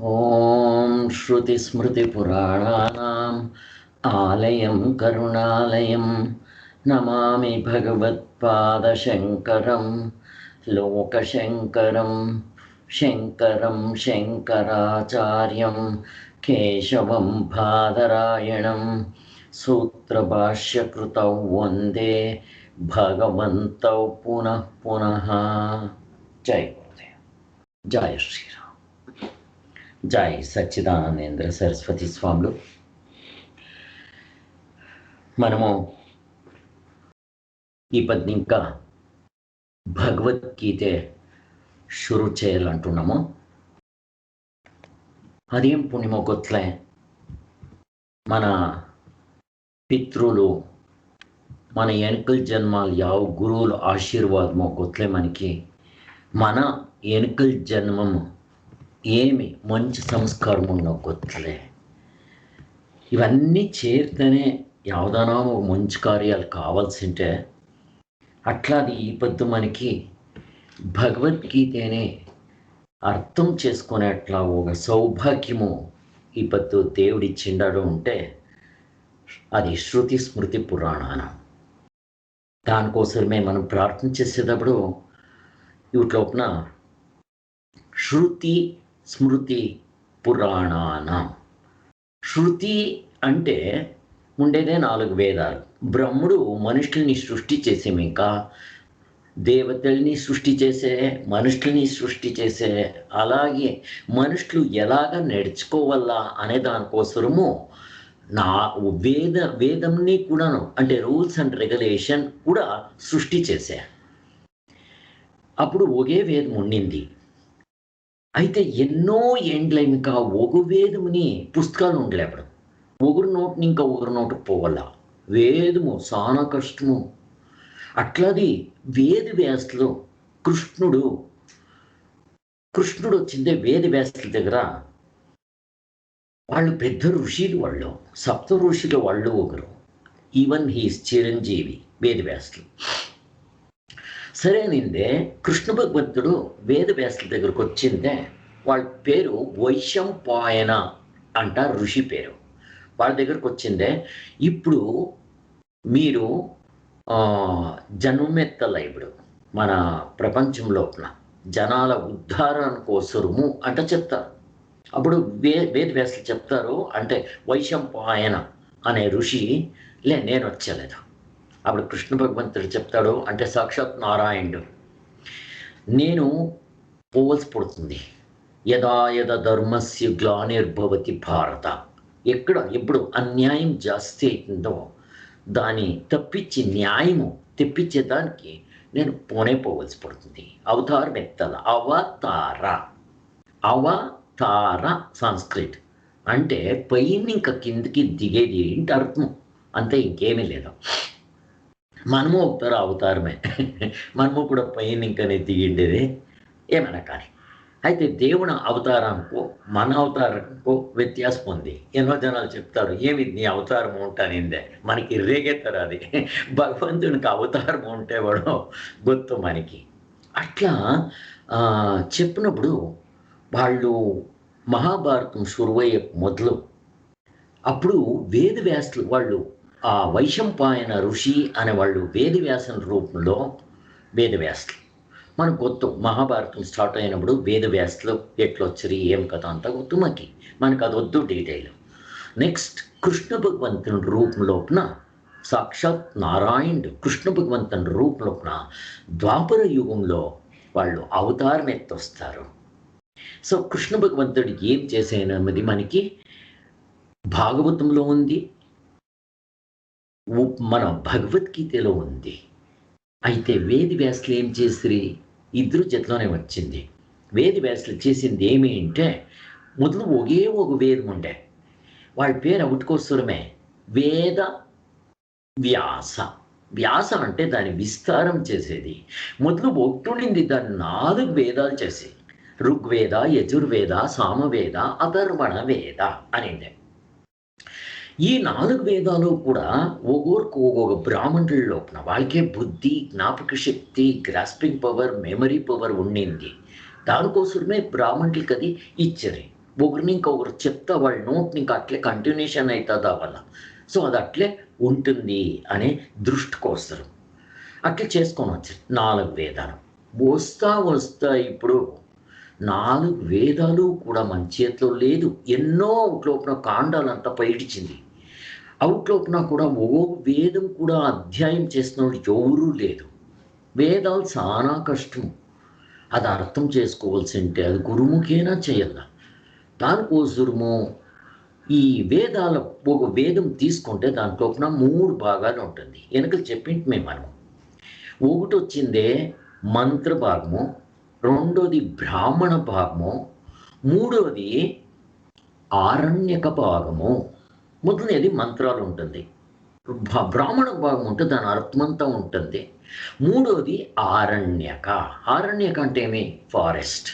ఓం श्रुतिस्मृतिपुराणानाम् आलयं करुणालयं नमामि भगवत्पादशङ्करं लोकशङ्करं शङ्करं शङ्कराचार्यं केशवं बादरायणं सूत्रभाष्यकृतौ वन्दे भगवन्तौ पुनः पुनः। जय गुरुदेव, जय श्रीराम, జై సచ్చిదానందేంద్ర సరస్వతి స్వాములు. మనము ఈ పద్యం ఇంకా భగవద్గీత షురు చేయాలంటున్నాము. అదేం పుణ్యమో గొత్లే, మన పితృలు మన ఎనుకల జన్మాలు యావ గురువుల ఆశీర్వాదమో గొత్లే మనకి మన ఎనుకల జన్మము ఏమి మంచి సంస్కారం ఉన్నో గొత్తలే. ఇవన్నీ చేరితేనే యావదానా మంచి కార్యాలు కావాల్సింటే అట్లాది ఈ పొద్దు మనకి భగవద్గీతనే అర్థం చేసుకునేట్లా ఒక సౌభాగ్యము ఈ పొద్దు దేవుడిచ్చిండాడు ఉంటే అది శృతి స్మృతి పురాణానం. దానికోసమే మనం ప్రార్థన చేసేటప్పుడు వీటిలోపన శృతి స్మృతి పురాణానం. శృతి అంటే ఉండేదే 4 వేదాలు. బ్రహ్ముడు మనుషుల్ని సృష్టి చేసే, ఇంకా దేవతల్ని సృష్టి చేసే, మనుషుల్ని సృష్టి చేసే, అలాగే మనుషులు ఎలాగ నడుచుకోవాలా అనే దానికోసము వేదంని కూడాను, అంటే రూల్స్ అండ్ రెగ్యులేషన్ కూడా సృష్టి చేసే. అప్పుడు ఒకే వేదం ఉండింది. అయితే ఎన్నో ఏండ్ల ఇంకా ఒక వేదముని పుస్తకాలు ఉండలే. అప్పుడు ఒకరి నోటిని ఇంకా ఒకరి నోటుకు పోవాల. వేదము చాలా కష్టము. అట్లాది వేద వ్యాసులు కృష్ణుడు వచ్చిందే వేద వ్యాసుల దగ్గర. వాళ్ళు పెద్ద ఋషులు, వాళ్ళు సప్త ఋషులు, వాళ్ళు ఒకరు. ఈవెన్ హీస్ చిరంజీవి వేద వ్యాసులు. సరేనిందే కృష్ణ భగవంతుడు వేద వ్యాసుల దగ్గరకు వచ్చిందే. వాళ్ళ పేరు వైశంపాయన అంట, ఋషి పేరు. వాళ్ళ దగ్గరకు వచ్చిందే, ఇప్పుడు మీరు జన్మెత్తల, ఇప్పుడు మన ప్రపంచంలో జనాల ఉద్ధారణ కోసము అంట చెప్తారు. అప్పుడు వేద వ్యాసులు చెప్తారు, అంటే వైశంపాయన అనే ఋషి నేను వచ్చలేదు. అప్పుడు కృష్ణ భగవంతుడు చెప్తాడు, అంటే సాక్షాత్ నారాయణుడు, నేను పోవలసి పడుతుంది. యదా యద ధర్మస్య గ్లానిర్భవతి భారత. ఎప్పుడు అన్యాయం జాస్తి అవుతుందో దాన్ని తప్పించి న్యాయము తెప్పించేదానికి నేను పోవలసి పడుతుంది. అవతారం ఎత్తల, అవతార సంస్కృత్ అంటే పైన ఇంకా కిందికి దిగేది ఏంటి అర్థం, అంతే, ఇంకేమీ లేదు. మనము ఒకతార అవతారమే, మనము కూడా పైన ఇంకనే దిగిండేది ఏమైనా కానీ. అయితే దేవుని అవతారానికో మన అవతారంకో వ్యత్యాసం ఉంది. ఎన్నో జనాలు చెప్తారు, ఏమి నీ అవతారం ఉంటానిందే, మనకి రేగెత్తరు అది. భగవంతునికి అవతారం ఉంటే వాడు గొత్తు మనకి. అట్లా చెప్పినప్పుడు వాళ్ళు మహాభారతం శురువయ్యే మొదలు అప్పుడు వేద వ్యాసులు వాళ్ళు ఆ వైశంపాయన ఋషి అనేవాళ్ళు వేదవ్యాసన రూపంలో వేదవ్యాసులు. మనకు గొత్తు మహాభారతం స్టార్ట్ అయినప్పుడు వేదవ్యాసులు ఎట్లొచ్చరి ఏం కథ అంతా గొత్తు మనకు అది వద్దు డీటెయిల్. నెక్స్ట్ కృష్ణ భగవంతుని రూపంలోపన సాక్షాత్ నారాయణుడు కృష్ణ భగవంతుని రూపంలోపన ద్వాపర యుగంలో వాళ్ళు అవతారం ఎత్తొస్తారు. సో కృష్ణ భగవంతుడు ఏం చేసేనన్నది మనకి భాగవతంలో ఉంది, మన భగవద్గీతలో ఉంది. అయితే వేద వ్యాసులు ఏం చేసిరి, ఇద్దరు జతలోనే వచ్చింది. వేద వ్యాసులు చేసింది ఏమి అంటే, మొదలు ఒకే ఒక వేదం ఉండే, వాళ్ళ పేరు అవుటుకోసరమే వేద వ్యాస. వ్యాస అంటే దాన్ని విస్తారం చేసేది. మొదలు ఒకటుండింది, దాన్ని 4 వేదాలు చేసి ఋగ్వేద, యజుర్వేద, సామవేద, అథర్వణ వేద అనిండే. ఈ 4 వేదాలు కూడా ఒక్కొక్క బ్రాహ్మణుల లోపల వాళ్ళకే బుద్ధి, జ్ఞాపక శక్తి, గ్రాస్పింగ్ పవర్, మెమరీ పవర్ ఉండింది. దానికోసమే బ్రాహ్మణులకి అది ఇచ్చారు. ఒకరిని ఇంకొకరు చెప్తా వాళ్ళ నోట్ని ఇంకా అట్లే కంటిన్యూషన్ అవుతుందా వల్ల. సో అది అట్లే ఉంటుంది అనే దృష్టికి వస్తారు. అట్లా చేసుకొని వచ్చారు 4 వేదాలు. వస్తా వస్తా ఇప్పుడు 4 వేదాలు కూడా మన చేతిలో లేదు. ఎన్నో అవుట్లోపున కాండాలంతా పైడిచింది. అవుట్లోపున కూడా ఓ వేదం కూడా అధ్యాయం చేసినోడు ఎవరూ లేదు. వేదాలు చాలా కష్టం. అది అర్థం చేసుకోవాల్సింటే అది గురుముఖేనా చేయాల. దానికోసము ఈ వేదాల ఒక వేదం తీసుకుంటే దాంట్లోపున 3 భాగాలు ఉంటుంది. వెనకలు చెప్పింటి మనం. ఒకటి వచ్చిందే మంత్ర భాగము, రెండోది బ్రాహ్మణ భాగము, మూడోది ఆరణ్యక భాగము, మొదలనేది మంత్రాలు ఉంటుంది. బ్రాహ్మణ భాగం ఉంటే దాని అర్థమంతా ఉంటుంది. మూడోది ఆరణ్యక. ఆరణ్యక అంటే ఏమి? ఫారెస్ట్.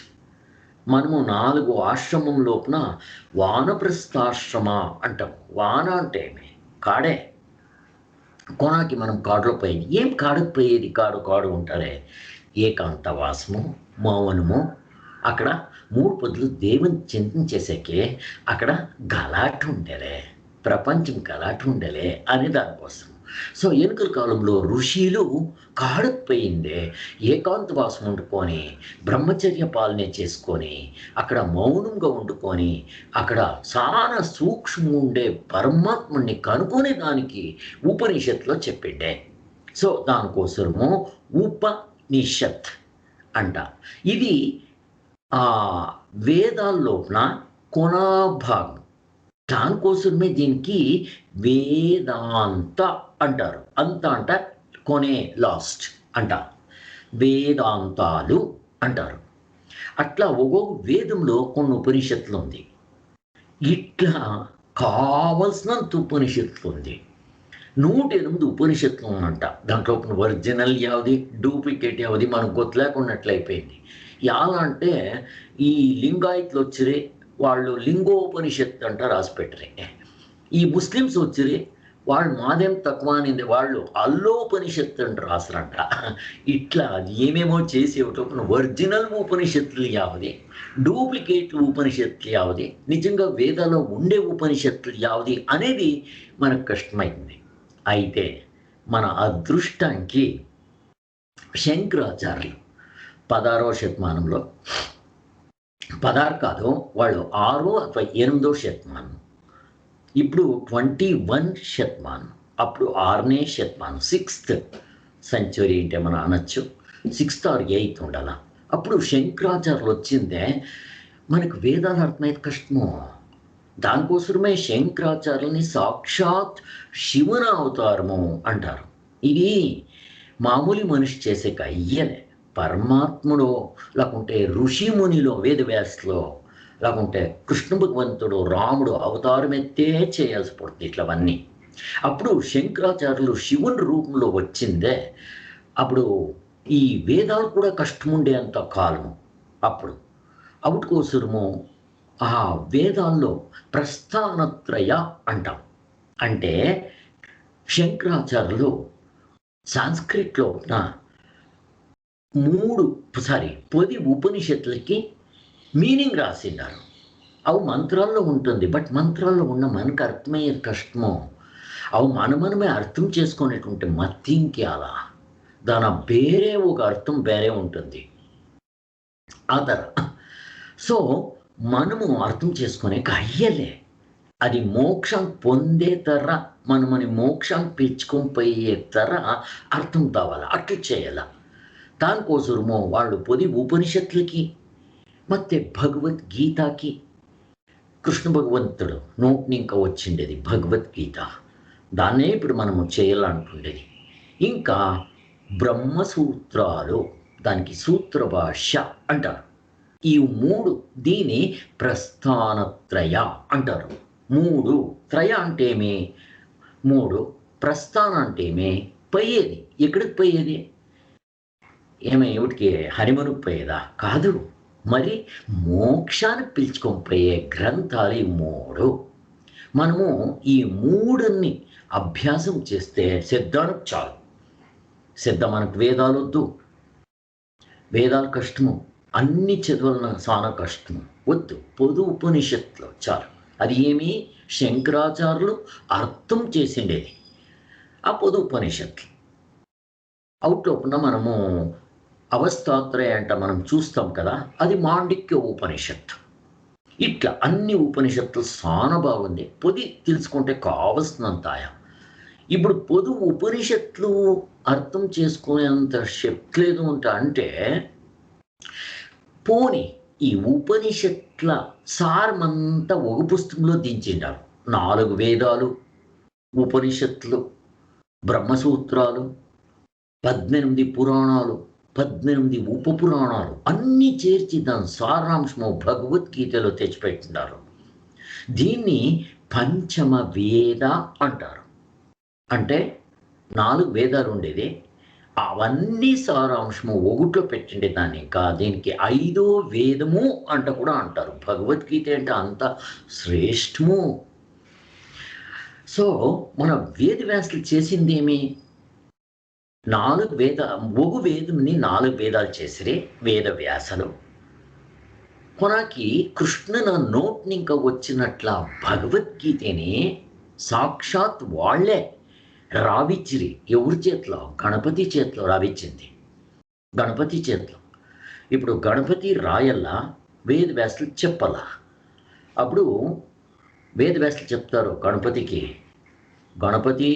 మనము 4 ఆశ్రమం లోపున వానప్రస్థాశ్రమ అంటాం. వాన అంటే ఏమి? కాడే. కొనాకి మనం కాడులో పోయేది. ఏం కాడుకు పోయేది? కాడు ఉంటారే. ఏకాంతవాసము, మౌనము. అక్కడ 3 పొద్దులు దేవుని చింతించేసాకే అక్కడ గలాట ఉండేలే, ప్రపంచం గలాట ఉండలే అని దానికోసం. సో వెనుకల కాలంలో ఋషులు కాడుకు పోయిందే ఏకాంతవాసం వండుకొని బ్రహ్మచర్య పాలనే చేసుకొని అక్కడ మౌనంగా వండుకొని అక్కడ చాలా సూక్ష్మంగా ఉండే పరమాత్ముడిని కనుక్కునే దానికి ఉపనిషత్తులో చెప్పిండే. సో దానికోసము ఉపనిషత్ అంట. ఇది వేదాల్లోన కొనాభాగం. దానికోసమే దీనికి వేదాంత అంటారు. అంత అంట కొనే, లాస్ట్ అంట. వేదాంతాలు అంటారు. అట్లా ఒక్కొక్క వేదంలో కొన్ని ఉపనిషత్తులు ఉంది. ఇట్లా కావలసినంత ఉపనిషత్తులు ఉంది. 108 ఉపనిషత్తులు ఉందంట. దాంట్లో ఒరిజినల్ యావది, డూప్లికేట్ యావది మనకు గుర్తులేకున్నట్లయిపోయింది. ఎలా అంటే ఈ లింగాయత్లు వచ్చిరే వాళ్ళు లింగోపనిషత్తు అంట రాసి పెట్టరే. ఈ ముస్లిమ్స్ వచ్చిరే వాళ్ళు మాదేం తక్కువ అనింది, వాళ్ళు అల్లోపనిషత్తు అంట రాసరంట. ఇట్లా ఏమేమో చేసి ఒరిజినల్ ఉపనిషత్తులు యావది, డూప్లికేట్ ఉపనిషత్తులు యావది, నిజంగా వేదాల్లో ఉండే ఉపనిషత్తులు యావది అనేది మనకు కష్టమైంది. అయితే మన అదృష్టానికి శంకరాచార్యులు 16వ శతమానంలో, 16 కాదు వాళ్ళు 6వ ಅಥವಾ 8వ శతమానం, ఇప్పుడు 21 శతమానం, అప్పుడు 6నే శతమానం, 6th సెంచురీ అంటే మనం అనొచ్చు. 6th or 8th ఉండాల. అప్పుడు శంకరాచార్యులు వచ్చిందే మనకు వేదాలు అర్థమైతే కష్టము. దానికోసమే శంకరాచార్యులని సాక్షాత్ శివుని అవతారము అంటారు. ఇది మామూలు మనిషి చేసే అయ్యలే. పరమాత్ముడు లేకుంటే ఋషిమునిలో, వేదవ్యాసులో, లేకుంటే కృష్ణ భగవంతుడు, రాముడు అవతారం ఎత్తే చేయాల్సి పడుతుంది ఇట్లవన్నీ. అప్పుడు శంకరాచార్యులు శివుని రూపంలో వచ్చిందే. అప్పుడు ఈ వేదాలు కూడా కష్టముండే అంత కాలము. అప్పుడు అవుట్ కోసము ఆ వేదాల్లో ప్రస్థానత్రయ అంటాం. అంటే శంకరాచార్యులు సాంస్క్రిట్లో 10 ఉపనిషత్తులకి మీనింగ్ రాసిన్నారు. అవి మంత్రాల్లో ఉంటుంది. బట్ మంత్రాల్లో ఉన్న మనకు అర్థమయ్యేది కష్టమో. అవి మనమే అర్థం చేసుకునేటువంటి మత్తింకి అలా దాని వేరే ఒక అర్థం వేరే ఉంటుంది ఆ తర. సో మనము అర్థం చేసుకునే అయ్యలే అది మోక్షం పొందే తర, మనమని మోక్షం పిలుచుకొని పోయే తర అర్థం కావాలి. అట్లా చేయాల. దానికోసము వాళ్ళు 10 ఉపనిషత్తులకి ಮತ್ತೆ భగవద్గీతకి, కృష్ణ భగవంతుడు నోటిని ఇంకా వచ్చిండేది భగవద్గీత, దాన్నే ఇప్పుడు మనము చేయాలనుకుండేది. ఇంకా బ్రహ్మసూత్రాలు, దానికి సూత్ర భాష్య అంటారు. ఈ 3 దీని ప్రస్థానత్రయ అంటారు. 3 త్రయ అంటే ఏమి? 3 ప్రస్థానం అంటే ఏమి? పోయేది. ఎక్కడికి పోయేది? ఏమిటికి? హరిమనుకు పోయేదా? కాదు. మరి మోక్షాన్ని పిలుచుకొని పోయే గ్రంథాలు ఈ 3. మనము ఈ 3ని అభ్యాసం చేస్తే సిద్ధానికి చాలు. సిద్ధ మనకు వేదాలు వద్దు, వేదాలు కష్టము. అన్ని చదవాలన్న చాలా కష్టం. వద్దు, పొదు ఉపనిషత్తులో చాలు. అది ఏమి శంకరాచార్యులు అర్థం చేసిండేది ఆ పొదు ఉపనిషత్తు. అవుట్లోపున మనము అవస్థాత్రయ అంట మనం చూస్తాం కదా, అది మాండిక్య ఉపనిషత్తు. ఇట్లా అన్ని ఉపనిషత్తులు చాలా బాగుంది. పొది తెలుసుకుంటే కావలసినంత ఆయా. ఇప్పుడు పొదు ఉపనిషత్తులు అర్థం చేసుకునేంత శక్తి లేదు అంటే పోని ఈ ఉపనిషత్ల సారమంతా ఒక పుస్తకంలో దించిండారు. 4 వేదాలు, ఉపనిషత్తులు, బ్రహ్మసూత్రాలు, 18 పురాణాలు, 18 ఉప పురాణాలు అన్నీ చేర్చి దాని సారాంశము భగవద్గీతలో తెచ్చిపెట్టినారు. దీన్ని పంచమ వేద అంటారు. అంటే 4 వేదాలు ఉండేది, అవన్నీ సారాంశము ఒకటిలో పెట్టిండే దాన్ని. ఇంకా దీనికి 5వ వేదము అంట కూడా అంటారు. భగవద్గీత అంటే అంత శ్రేష్టము. సో మన వేదవ్యాసులు చేసింది ఏమి? 4 వేద, ఒక వేదంని 4 వేదాలు చేసిరే వేదవ్యాసలు. కొనాకి కృష్ణున నోట్ని ఇంకా వచ్చినట్ల భగవద్గీతని సాక్షాత్ వాళ్ళే రావిచ్చిరి. ఎవరి చేతిలో? గణపతి చేతిలో రావిచ్చింది. గణపతి చేతిలో. ఇప్పుడు గణపతి రాయల్లా, వేదవ్యాసులు చెప్పాలా. అప్పుడు వేదవ్యాసులు చెప్తారు గణపతికి, గణపతి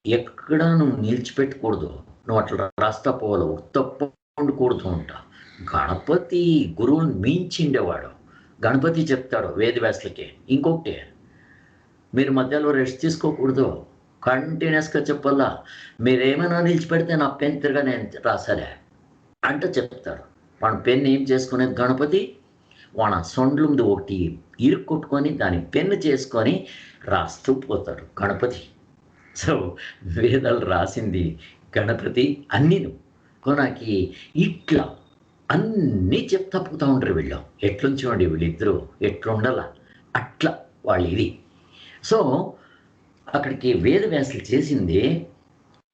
ఎక్కడ నువ్వు నిలిచిపెట్టకూడదు, నువ్వు అట్లా రాస్తా పోవాలి, తప్పకూడదు అంట. గణపతి గురువుని మించిండేవాడు. గణపతి చెప్తాడు వేదవ్యాసులకి, ఇంకొకటి, మీరు మధ్యలో రెస్ట్ తీసుకోకూడదు, కంటిన్యూస్గా చెప్పాలా, మీరేమైనా నిలిచిపెడితే నా పెన్ తిరగా నేను రాసాలే అంట చెప్తాడు. వాడు పెన్ ఏం చేసుకునేది గణపతి, వాడ సొండ్ల ముందు ఒకటి ఇరుక్కొట్టుకొని దాన్ని పెన్ను చేసుకొని రాస్తూ పోతాడు గణపతి. సో వేదాలు రాసింది గణపతి అన్నీను. కొనాకి ఇట్లా అన్నీ చెప్తా పోతూ ఉంటారు వీళ్ళు. ఎట్లుంచండి వీళ్ళిద్దరూ ఎట్లుండాల అట్లా వాళ్ళు ఇది. సో అక్కడికి వేదవ్యాసులు చేసింది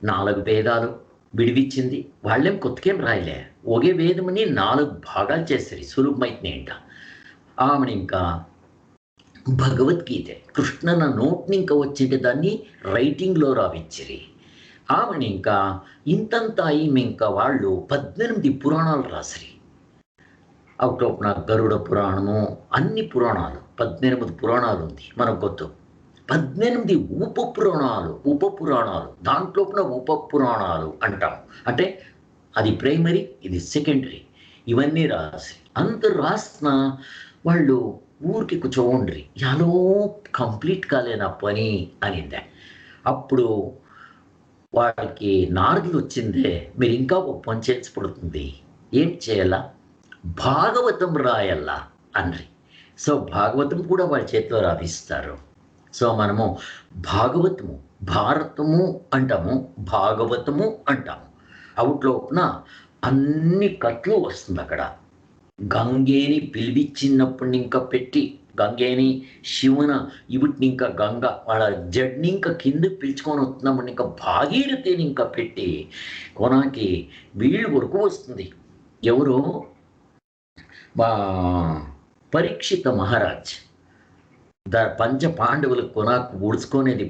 4 వేదాలు విడివిచ్చింది. వాళ్ళేం కొత్తకేం రాయలే, ఒకే వేదముని 4 భాగాలు చేస్తారు. సులభమైతే ఏంట ఆమెను ఇంకా భగవద్గీత కృష్ణన నోట్ని ఇంకా వచ్చింటే దాన్ని రైటింగ్లో రావిచ్చిరి. ఆమెను ఇంకా ఇంతంత ఈమె ఇంకా వాళ్ళు 18 పురాణాలు రాసిరి. అవుట్లోపున గరుడ పురాణము, అన్ని పురాణాలు 18 పురాణాలు ఉంది మనకు గొత్తు. 18 ఉప పురాణాలు దాంట్లోపున ఉప పురాణాలు అంటాం. అంటే అది ప్రైమరీ, ఇది సెకండరీ. ఇవన్నీ రాసి అంత రాసిన వాళ్ళు ఊరికి కూర్చోండ్రి, యాలో కంప్లీట్ కాలేనా పని అనిందే. అప్పుడు వాళ్ళకి నారదులు వచ్చిందే, మీరు ఇంకా ఒక పని చేసి పడుతుంది, ఏం చేయాలా, భాగవతం రాయల్లా అన్రి. సో భాగవతం కూడా వాళ్ళ చేతిలో రావిస్తారు. సో మనము భాగవతము, భారతము అంటాము, భాగవతము అంటాము. అవుట్లోపున అన్ని కట్లు వస్తుంది. అక్కడ గంగేని పిలిపించినప్పుడు ఇంకా పెట్టి, గంగేని శివున ఇవిటిని ఇంకా గంగ వాళ్ళ జడ్ని ఇంకా కిందకి పిలుచుకొని వస్తున్నప్పుడు ఇంకా భాగీరథిని ఇంకా పెట్టి కొనాకి వీళ్ళు వరకు వస్తుంది. ఎవరు? పరీక్షిత మహారాజ్. పంచ పాండవులకు కొనాకు ఉడుచుకునేది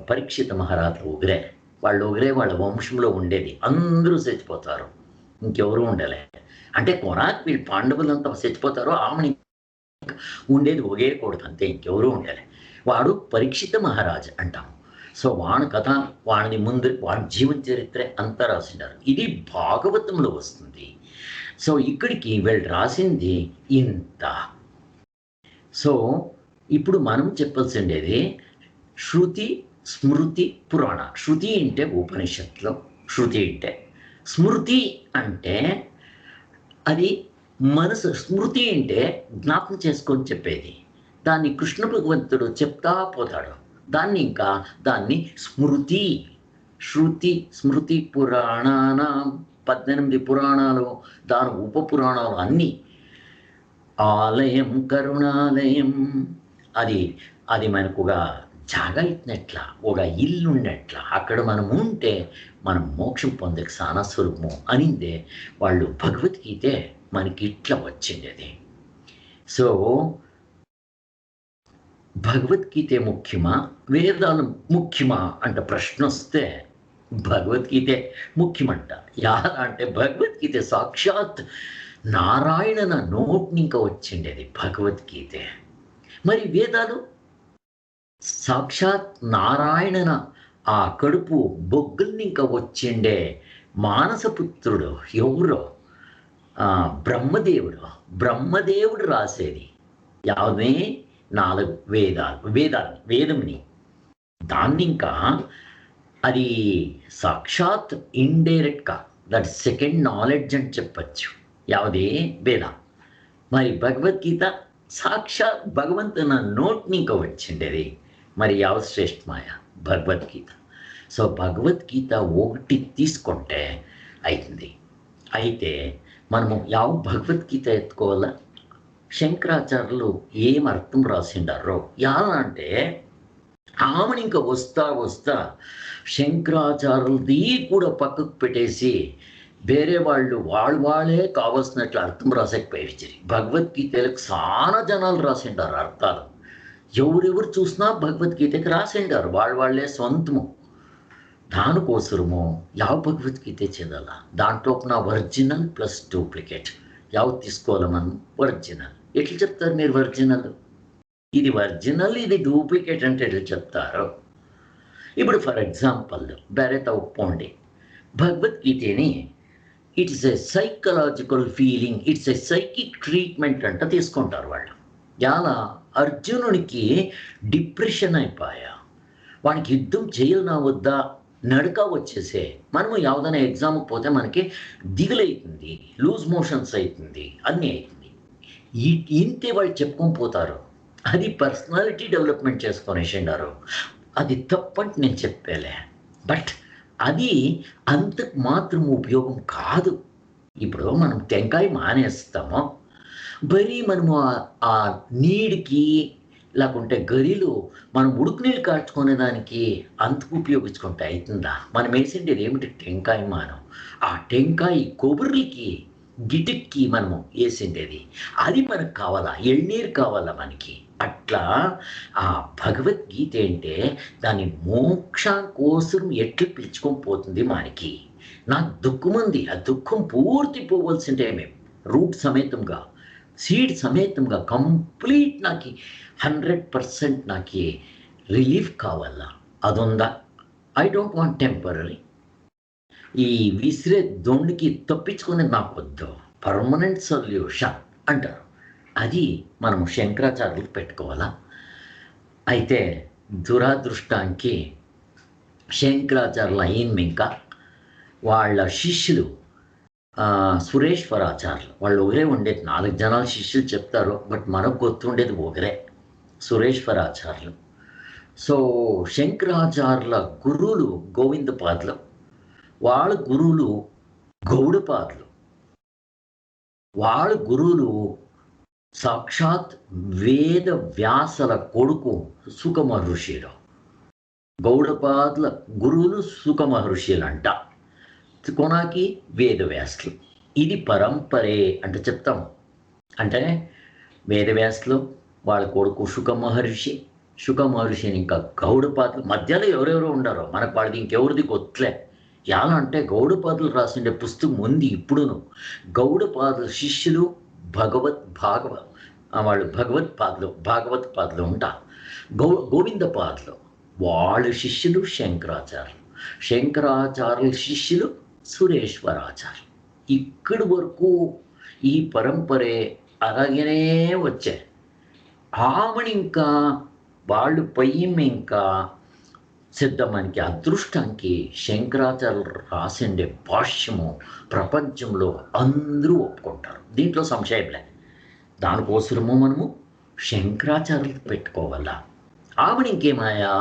పరీక్షిత మహారాజు ఒగరే. వాళ్ళు ఒగరే వాళ్ళ వంశంలో ఉండేది. అందరూ చచ్చిపోతారు, ఇంకెవరు ఉండలే. అంటే కొనాకు వీళ్ళు పాండవులంతా చచ్చిపోతారు, ఆమెని ఉండేది ఒకే కొడుకు అంతే, ఇంకెవరూ ఉండలే. వాడు పరీక్షిత మహారాజు అంటాం. సో వాని కథ, వాడిని ముందు వాడి జీవన చరిత్ర అంతా రాసిండారు. ఇది భాగవతంలో వస్తుంది. సో ఇక్కడికి వీళ్ళు రాసింది ఇంత. సో ఇప్పుడు మనం చెప్పాల్సిండేది శృతి, స్మృతి, పురాణ. శృతి అంటే ఉపనిషత్తులో శృతి అంటే, స్మృతి అంటే అది మనసు, స్మృతి అంటే జ్ఞాపకం చేసుకొని చెప్పేది. దాన్ని కృష్ణ భగవంతుడు చెప్తా పోతాడు. దాన్ని ఇంకా దాన్ని స్మృతి, శృతి, స్మృతి పురాణానాం 18 పురాణాలు, దాని ఉప పురాణాలు అన్నీ. ఆలయం కరుణాలయం, అది అది మనకుగా జాగా ఇచ్చినట్ల, ఒక ఇల్లు ఉన్నట్ల. అక్కడ మనం ఉంటే మనం మోక్షం పొందే సానా స్వరూపము అనిందే వాళ్ళు భగవద్గీతే మనకి ఇట్లా వచ్చింది అది. సో భగవద్గీతే ముఖ్యమా, వేదాలు ముఖ్యమా అంట ప్రశ్న వస్తే భగవద్గీతే ముఖ్యమంట. ఎలా అంటే భగవద్గీత సాక్షాత్ నారాయణన నోట్నింక వచ్చిండేది భగవద్గీతే. మరి వేదాలు సాక్షాత్ నారాయణన ఆ కడుపు బొగ్గుల్నింక వచ్చిండే మానసపుత్రుడు ఎవరో బ్రహ్మదేవుడు రాసేది యావే 4 వేదంని దాన్ని ఇంకా అది సాక్షాత్ ఇండైరెక్ట్గా దట్ సెకండ్ నాలెడ్జ్ అని చెప్పచ్చు యావదే వేద. మరి భగవద్గీత సాక్షాత్ భగవంతున నోట్ని ఇంకా వచ్చిండేది. మరి యావ శ్రేష్టమాయ భగవద్గీత. సో భగవద్గీత ఒకటి తీసుకుంటే అవుతుంది. అయితే మనము యావ భగవద్గీత ఎత్తుకోవాలా, శంకరాచార్యులు ఏం అర్థం రాసిండారో ఎలా అంటే ఆమెను ఇంకా వస్తా శంకరాచార్యులది కూడా పక్కకు పెట్టేసి వేరే వాళ్ళే కావాల్సినట్లు అర్థం రాసేకపోయి భగవద్గీతలకు చాలా జనాలు రాసిండారు అర్థాలు. ఎవరెవరు చూసినా భగవద్గీతకి రాసిండారు వాళ్ళే సొంతము. దానికోసము యావ భగవద్గీత చదవాలా, దాంట్లో నా ఒరిజినల్ ప్లస్ డూప్లికేట్ యావ తీసుకోవాలి మనం. ఒరిజినల్ ఎట్లా చెప్తారు మీరు? ఒరిజినల్ ఇది ఒరిజినల్, ఇది డూప్లికేట్ అంటే ఎట్లా చెప్తారు? ఇప్పుడు ఫర్ ఎగ్జాంపుల్ ಬೇರೆ ఒప్పుకోండి, భగవద్గీతని it's a psychological feeling, it's a psychic treatment అంట తీసుకుంటారు వాళ్ళు. ఎలా అర్జునునికి డిప్రెషన్ అయిపోయా, వానికి యుద్ధం చేయాలనా వద్దా నడక వచ్చేసే. మనము ಯಾವುದైనా ఎగ్జామ్కి పోతే మనకి దిగులవుతుంది, లూజ్ మోషన్స్ అవుతుంది, అన్నీ అవుతుంది. ఇంతే వాళ్ళు చెప్పుకొని పోతారు. అది పర్సనాలిటీ డెవలప్మెంట్ చేసుకొనేసిండారు. అది తప్పంటే నేను చెప్పేలే, బట్ అది అంతకు మాత్రం ఉపయోగం కాదు. ఇప్పుడు మనం టెంకాయ మానేస్తామో బరీ మనము ఆ నీడికి లేకుంటే గరిలో మనం ఉడుకు నీళ్ళు కాచుకునే దానికి అంతకు ఉపయోగించుకుంటే అవుతుందా? మనం వేసిండేది ఏమిటి? టెంకాయ మానం. ఆ టెంకాయ కొబ్బరికి గిటిక్కి మనము వేసిండేది అది మనకు కావాలా, ఎళ్ళనీరు కావాలా మనకి. అట్లా ఆ భగవద్గీత అంటే దాని మోక్షం కోసం ఎట్లు పిలుచుకొని పోతుంది మనకి. నాకు దుఃఖం ఉంది, ఆ దుఃఖం పూర్తి పోవలసిందే మేము రూట్ సమేతంగా, సీడ్ సమేతంగా కంప్లీట్ నాకు 100% నాకు రిలీఫ్ కావాలా. అదుందా? I don't want temporary. ఈ విసిరే దొండికి తప్పించుకునేది నాకు వద్దు, పర్మనెంట్ సొల్యూషన్ అంటారు. అది మనము శంకరాచార్యులు పెట్టుకోవాలా. అయితే దురదృష్టానికి శంకరాచార్యులు అయింది ఇంకా వాళ్ళ శిష్యులు సురేశ్వరాచార్యులు వాళ్ళు ఒకరే ఉండేది. 4 జనాల శిష్యులు చెప్తారు, బట్ మనకు గుర్తుండేది ఒకరే, సురేశ్వరాచార్యులు. సో శంకరాచార్యుల గురువులు గోవిందపాదులు, వాళ్ళ గురువులు గౌడపాదులు, వాళ్ళ గురువులు సాక్షాత్ వేద వ్యాసల కొడుకు సుఖ మహర్షిలు. గౌడపాదుల గురువులు సుఖ మహర్షిలు అంట, కొనాకి వేదవ్యాసులు. ఇది పరంపరే అంటే చెప్తాము. అంటే వేదవ్యాసులు వాళ్ళ కొడుకు సుఖ మహర్షిని ఇంకా గౌడపాదులు మధ్యలో ఎవరెవరో ఉండారో మనకు వాళ్ళది ఇంకెవరిది గొత్లే. ఎలా అంటే గౌడపాదులు రాసిండే పుస్తకం ఉంది ఇప్పుడును. గౌడపాదుల శిష్యులు వాళ్ళు భాగవత్పాదులు ఉంటారు. గోవిందపాదులు వాళ్ళ శిష్యులు శంకరాచార్యుల శిష్యులు సురేశ్వరాచార్యులు. ఇక్కడి వరకు ఈ పరంపరే అలాగనే వచ్చాయి. ఆమెను ఇంకా వాళ్ళు పయ్యం ఇంకా సిద్ధమానికి అదృష్టానికి శంకరాచార్యులు రాసిండే భాష్యము ప్రపంచంలో అందరూ ఒప్పుకుంటారు, దీంట్లో సంశయం లేదు. దానికోసము మనము శంకరాచార్యులు పెట్టుకోవాలా. ఆమెను ఇంకేమాయా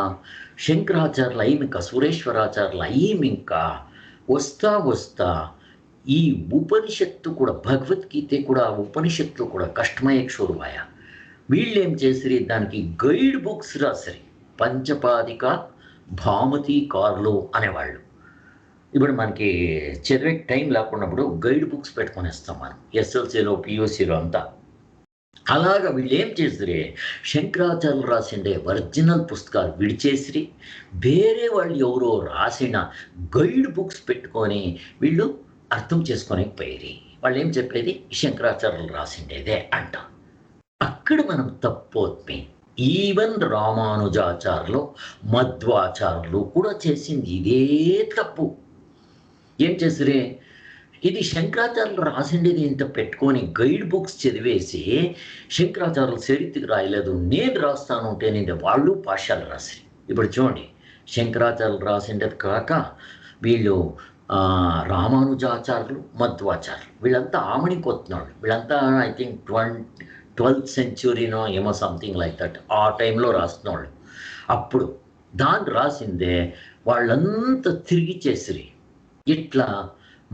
శంకరాచార్యులు అయ్యింకా సురేశ్వరాచార్యులు అయ్యింకా వస్తా ఈ ఉపనిషత్తు కూడా భగవద్గీత కూడా ఉపనిషత్తు కూడా కష్టమయక్షురువాయ. వీళ్ళేం చేసిరి, దానికి గైడ్ బుక్స్ రాసిరి. పంచపాదిక భామతి కార్లు అనేవాళ్ళు. ఇప్పుడు మనకి చదివే టైం లేకున్నప్పుడు గైడ్ బుక్స్ పెట్టుకొనేస్తాం మనం. ఎస్ఎల్సీలో, పీయూసీలో అంతా. అలాగా వీళ్ళేం చేసిరి, శంకరాచార్యులు రాసిండే ఒరిజినల్ పుస్తకాలు విడిచేసిరి, వేరే వాళ్ళు ఎవరో రాసిన గైడ్ బుక్స్ పెట్టుకొని వీళ్ళు అర్థం చేసుకోలేకపోయిరి. వాళ్ళేం చెప్పేది శంకరాచార్యులు రాసిండేదే అంట. అక్కడ మనం తప్పొద్ది. ఈవెన్ రామానుజాచార్యులు, మధ్వాచార్యులు కూడా చేసింది ఇదే తప్పు. ఏం చేసిరి, ఇది శంకరాచార్యులు రాసిండేది ఇంత పెట్టుకొని గైడ్ బుక్స్ చదివేసి శంకరాచార్యులు చరిత్రకు రాయలేదు, నేను రాస్తాను అంటే నేను వాళ్ళు పాఠశాల రాసిరి. ఇప్పుడు చూడండి, శంకరాచార్యులు రాసిండేది కాక వీళ్ళు రామానుజాచార్యులు, మధ్వాచార్యులు వీళ్ళంతా ఆమణికి వస్తున్నాడు. వీళ్ళంతా ఐ థింక్ 12th సెంచురీనో ఏమో సంథింగ్ లైక్ దట్ ఆ టైంలో రాస్తున్నాళ్ళు. అప్పుడు దాన్ని రాసిందే వాళ్ళంతా తిరిగి చేసిరి. ఇట్లా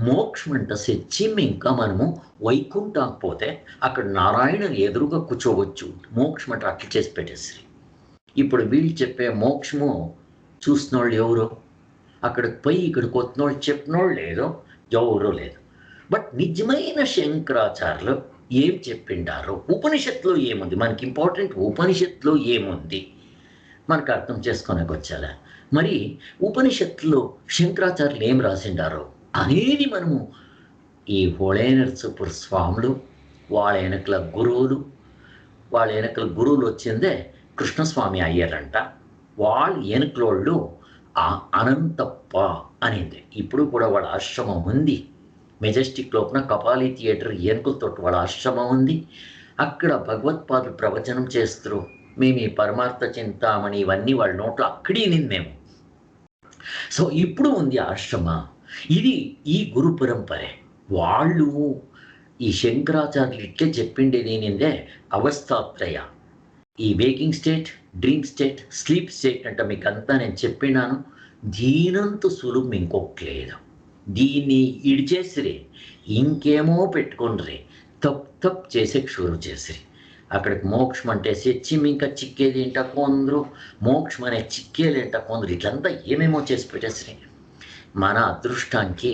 మోక్షం అంట సత్యం. ఇంకా మనము వైకుంఠం పోతే అక్కడ నారాయణుని ఎదురుగా కూర్చోవచ్చు. మోక్షం అంటే అట్లా చేసి పెట్టేసిరి. ఇప్పుడు వీళ్ళు చెప్పే మోక్షము చూసినోళ్ళు ఎవరు, అక్కడికి పోయి ఇక్కడికి వచ్చినోళ్ళు చెప్పినోళ్ళు లేదు, ఎవరూ లేదు. బట్ నిజమైన శంకరాచార్యులు ఏం చెప్పిండారో, ఉపనిషత్తులో ఏముంది, మనకి ఇంపార్టెంట్ ఉపనిషత్తులో ఏముంది మనకు అర్థం చేసుకోనికి వచ్చాలా. మరి ఉపనిషత్తులో శంకరాచార్యులు ఏం రాసిండారో అనేది మనము ఈ హోళేనరసపుర స్వాములు, వాళ్ళ వెనకల గురువులు వచ్చిందే కృష్ణస్వామి అయ్యారంట. వాళ్ళ వెనకలోళ్ళు ఆ అనంతప్ప అనింది. ఇప్పుడు కూడా వాళ్ళ ఆశ్రమం ఉంది. మెజెస్టిక్ లోపల కపాలి థియేటర్ ఏనుకలతో వాళ్ళ ఆశ్రమం ఉంది. అక్కడ భగవత్పాదులు ప్రవచనం చేస్తారు. మేము ఈ పరమార్థ చింతామణి ఇవన్నీ వాళ్ళ నోట్లో అక్కడే నింది మేము. సో ఇప్పుడు ఉంది ఆశ్రమ. ఇది ఈ గురు పరంపరే. వాళ్ళు ఈ శంకరాచార్యులు ఇట్లే చెప్పిండేది ఏంటంటే అవస్థాత్రయ, ఈ waking state, dream state, sleep state అంట మీకు అంతా నేను చెప్పినాను. దీనంత సులువు ఇంకొకలేదు. దీన్ని ఇడిచేసిరి, ఇంకేమో పెట్టుకుండ్రి, తప్పు చేసే షురు చేసిరి. అక్కడికి మోక్షం అంటే సత్యం ఇంకా చిక్కేది ఏంట కొందరు, మోక్షం అనే చిక్కేది ఏంట కొందరు, ఇట్లంతా ఏమేమో చేసి పెట్టేసిరి. మన అదృష్టానికి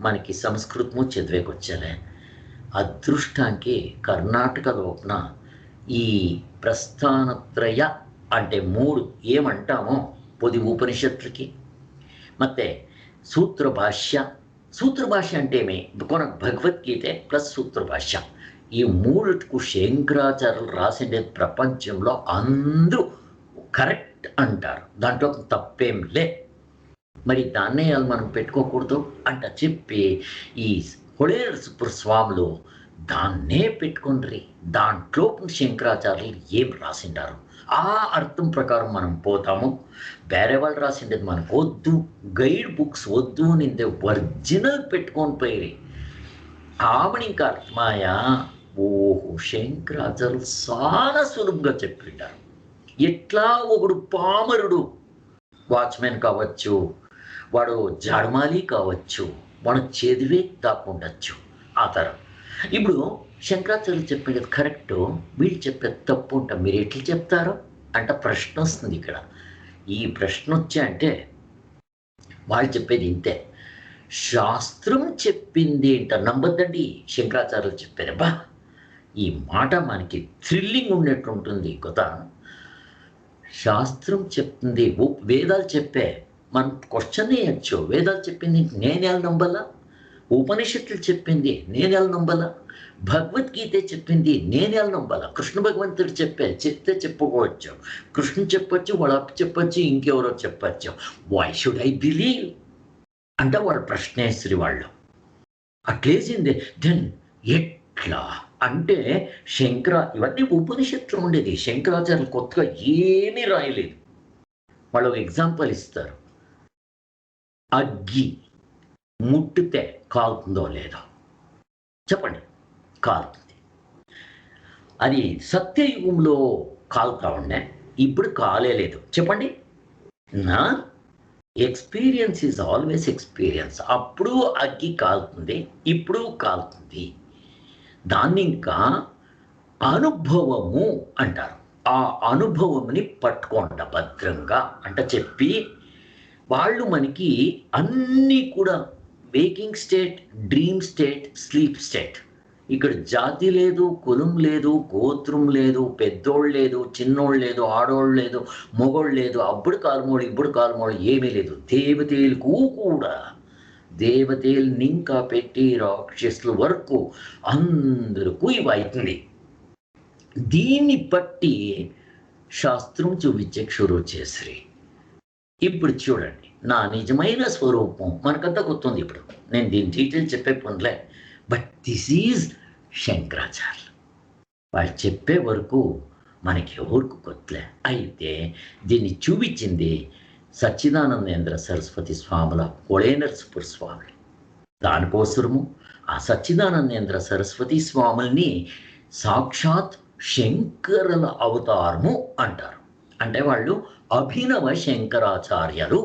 మనకి సంస్కృతము చదివేకొచ్చాలే. అదృష్టానికి కర్ణాటక లోపల ఈ ప్రస్థానత్రయ అంటే 3 ఏమంటామో పొది ఉపనిషత్తులకి, ಮತ್ತೆ సూత్ర భాష్య అంటే ఏమి, కొన భగవద్గీత ప్లస్ సూత్ర భాష్య, ఈ 3కు శంకరాచార్యులు రాసిండే ప్రపంచంలో అందరూ కరెక్ట్ అంటారు. దాంట్లో తప్పేం లే. మరి దాన్నే మనం పెట్టుకోకూడదు అంట చెప్పి ఈ హొళేనరసపుర స్వాములు దాన్నే పెట్టుకుండ్రి. దాంట్లో శంకరాచార్యులు ఏం రాసిండారు ఆ అర్థం ప్రకారం మనం పోతాము. వేరే వాళ్ళు రాసిండేది మనకు వద్దు, గైడ్ బుక్స్ వద్దు, నిందే ఒరిజినల్ పెట్టుకొని పోయి ఆమెను ఇంకా అర్థమాయా. ఓహో, శంకరాచార్యులు చాలా సులువుగా చెప్పిండారు. ఎట్లా ఒకడు పామరుడు వాచ్మెన్ కావచ్చు, వాడు జాడమాలి కావచ్చు, వాడు చదివే తాకుండొచ్చు ఆ తరం. ఇప్పుడు శంకరాచార్యులు చెప్పేది కరెక్టు, వీళ్ళు చెప్పేది తప్పు ఉంటా, మీరు ఎట్లా చెప్తారో అంట ప్రశ్న వస్తుంది ఇక్కడ. ఈ ప్రశ్న వచ్చా అంటే వాళ్ళు చెప్పేది ఇంతే, శాస్త్రం చెప్పింది ఏంట నమ్మద్దండి, శంకరాచార్యులు చెప్పారు. బా, ఈ మాట మనకి థ్రిల్లింగ్ ఉన్నట్టు ఉంటుంది కదా. శాస్త్రం చెప్తుంది, వేదాలు చెప్పే మనం క్వశ్చన్ వేయచ్చు. వేదాలు చెప్పింది నేనెలా నమ్మలా, ఉపనిషత్తులు చెప్పింది నేనెలా నమ్మలా, భగవద్గీత చెప్పింది నేనెలా నమ్మలా, కృష్ణ భగవంతుడు చెప్తే చెప్పుకోవచ్చు, కృష్ణ చెప్పచ్చు, వాళ్ళ చెప్పచ్చు, ఇంకెవరో చెప్పచ్చు. వై షుడ్ ఐ బిలీవ్ అంటే వాళ్ళు ప్రశ్నేశ్వరి వాళ్ళు అట్లేసింది. దెన్ ఎట్లా అంటే ఇవన్నీ ఉపనిషత్తులు ఉండేది. శంకరాచార్యులు కొత్తగా ఏమీ రాయలేదు. వాళ్ళు ఒక ఎగ్జాంపుల్ ఇస్తారు, అగ్గి ముట్టితే కాలుతుందో లేదో చెప్పండి, కాలుతుంది. అది సత్యయుగంలో కాలుతా ఉండే, ఇప్పుడు కాలేదు చెప్పండి. నా ఎక్స్పీరియన్స్ ఈజ్ ఆల్వేస్ ఎక్స్పీరియన్స్. అప్పుడు అగ్గి కాలుతుంది, ఇప్పుడు కాలుతుంది. దాన్ని ఇంకా అనుభవము అంటారు. ఆ అనుభవంని పట్టుకోండి భద్రంగా అంట చెప్పి వాళ్ళు మనకి అన్నీ కూడా waking state, dream state, sleep state. ఇక్కడ జాతి లేదు, కులం లేదు, గోత్రం లేదు, పెద్దోళ్ళు లేదు, చిన్నోళ్ళు లేదు, ఆడోళ్ళు లేదు, మొగోళ్ళు లేదు, అప్పుడు కాలమోడు ఇప్పుడు కాలమోడు ఏమీ లేదు. దేవతలకు కూడా, దేవతల్ని ఇంకా పెట్టి రాక్షసుల వరకు అందరికీ ఇవి అవుతుంది. దీన్ని బట్టి శాస్త్రం చూపించే షురూ చేసిరి. ఇప్పుడు చూడండి, నా నిజమైన స్వరూపం మనకంతా గుర్తుంది. ఇప్పుడు నేను దీని డీటెయిల్ చెప్పే పనిలే, బట్ దిస్ ఈజ్ శంకరాచార్య. వాళ్ళు చెప్పే వరకు మనకి ఎవరికి కొత్తలే. అయితే దీన్ని చూపించింది సచ్చిదానందేంద్ర సరస్వతి స్వాముల కొళేనరసపుర స్వాములు. దానికోసము ఆ సచ్చిదానందేంద్ర సరస్వతి స్వాముల్ని సాక్షాత్ శంకరుల అవతారము అంటారు. అంటే వాళ్ళు అభినవ శంకరాచార్యులు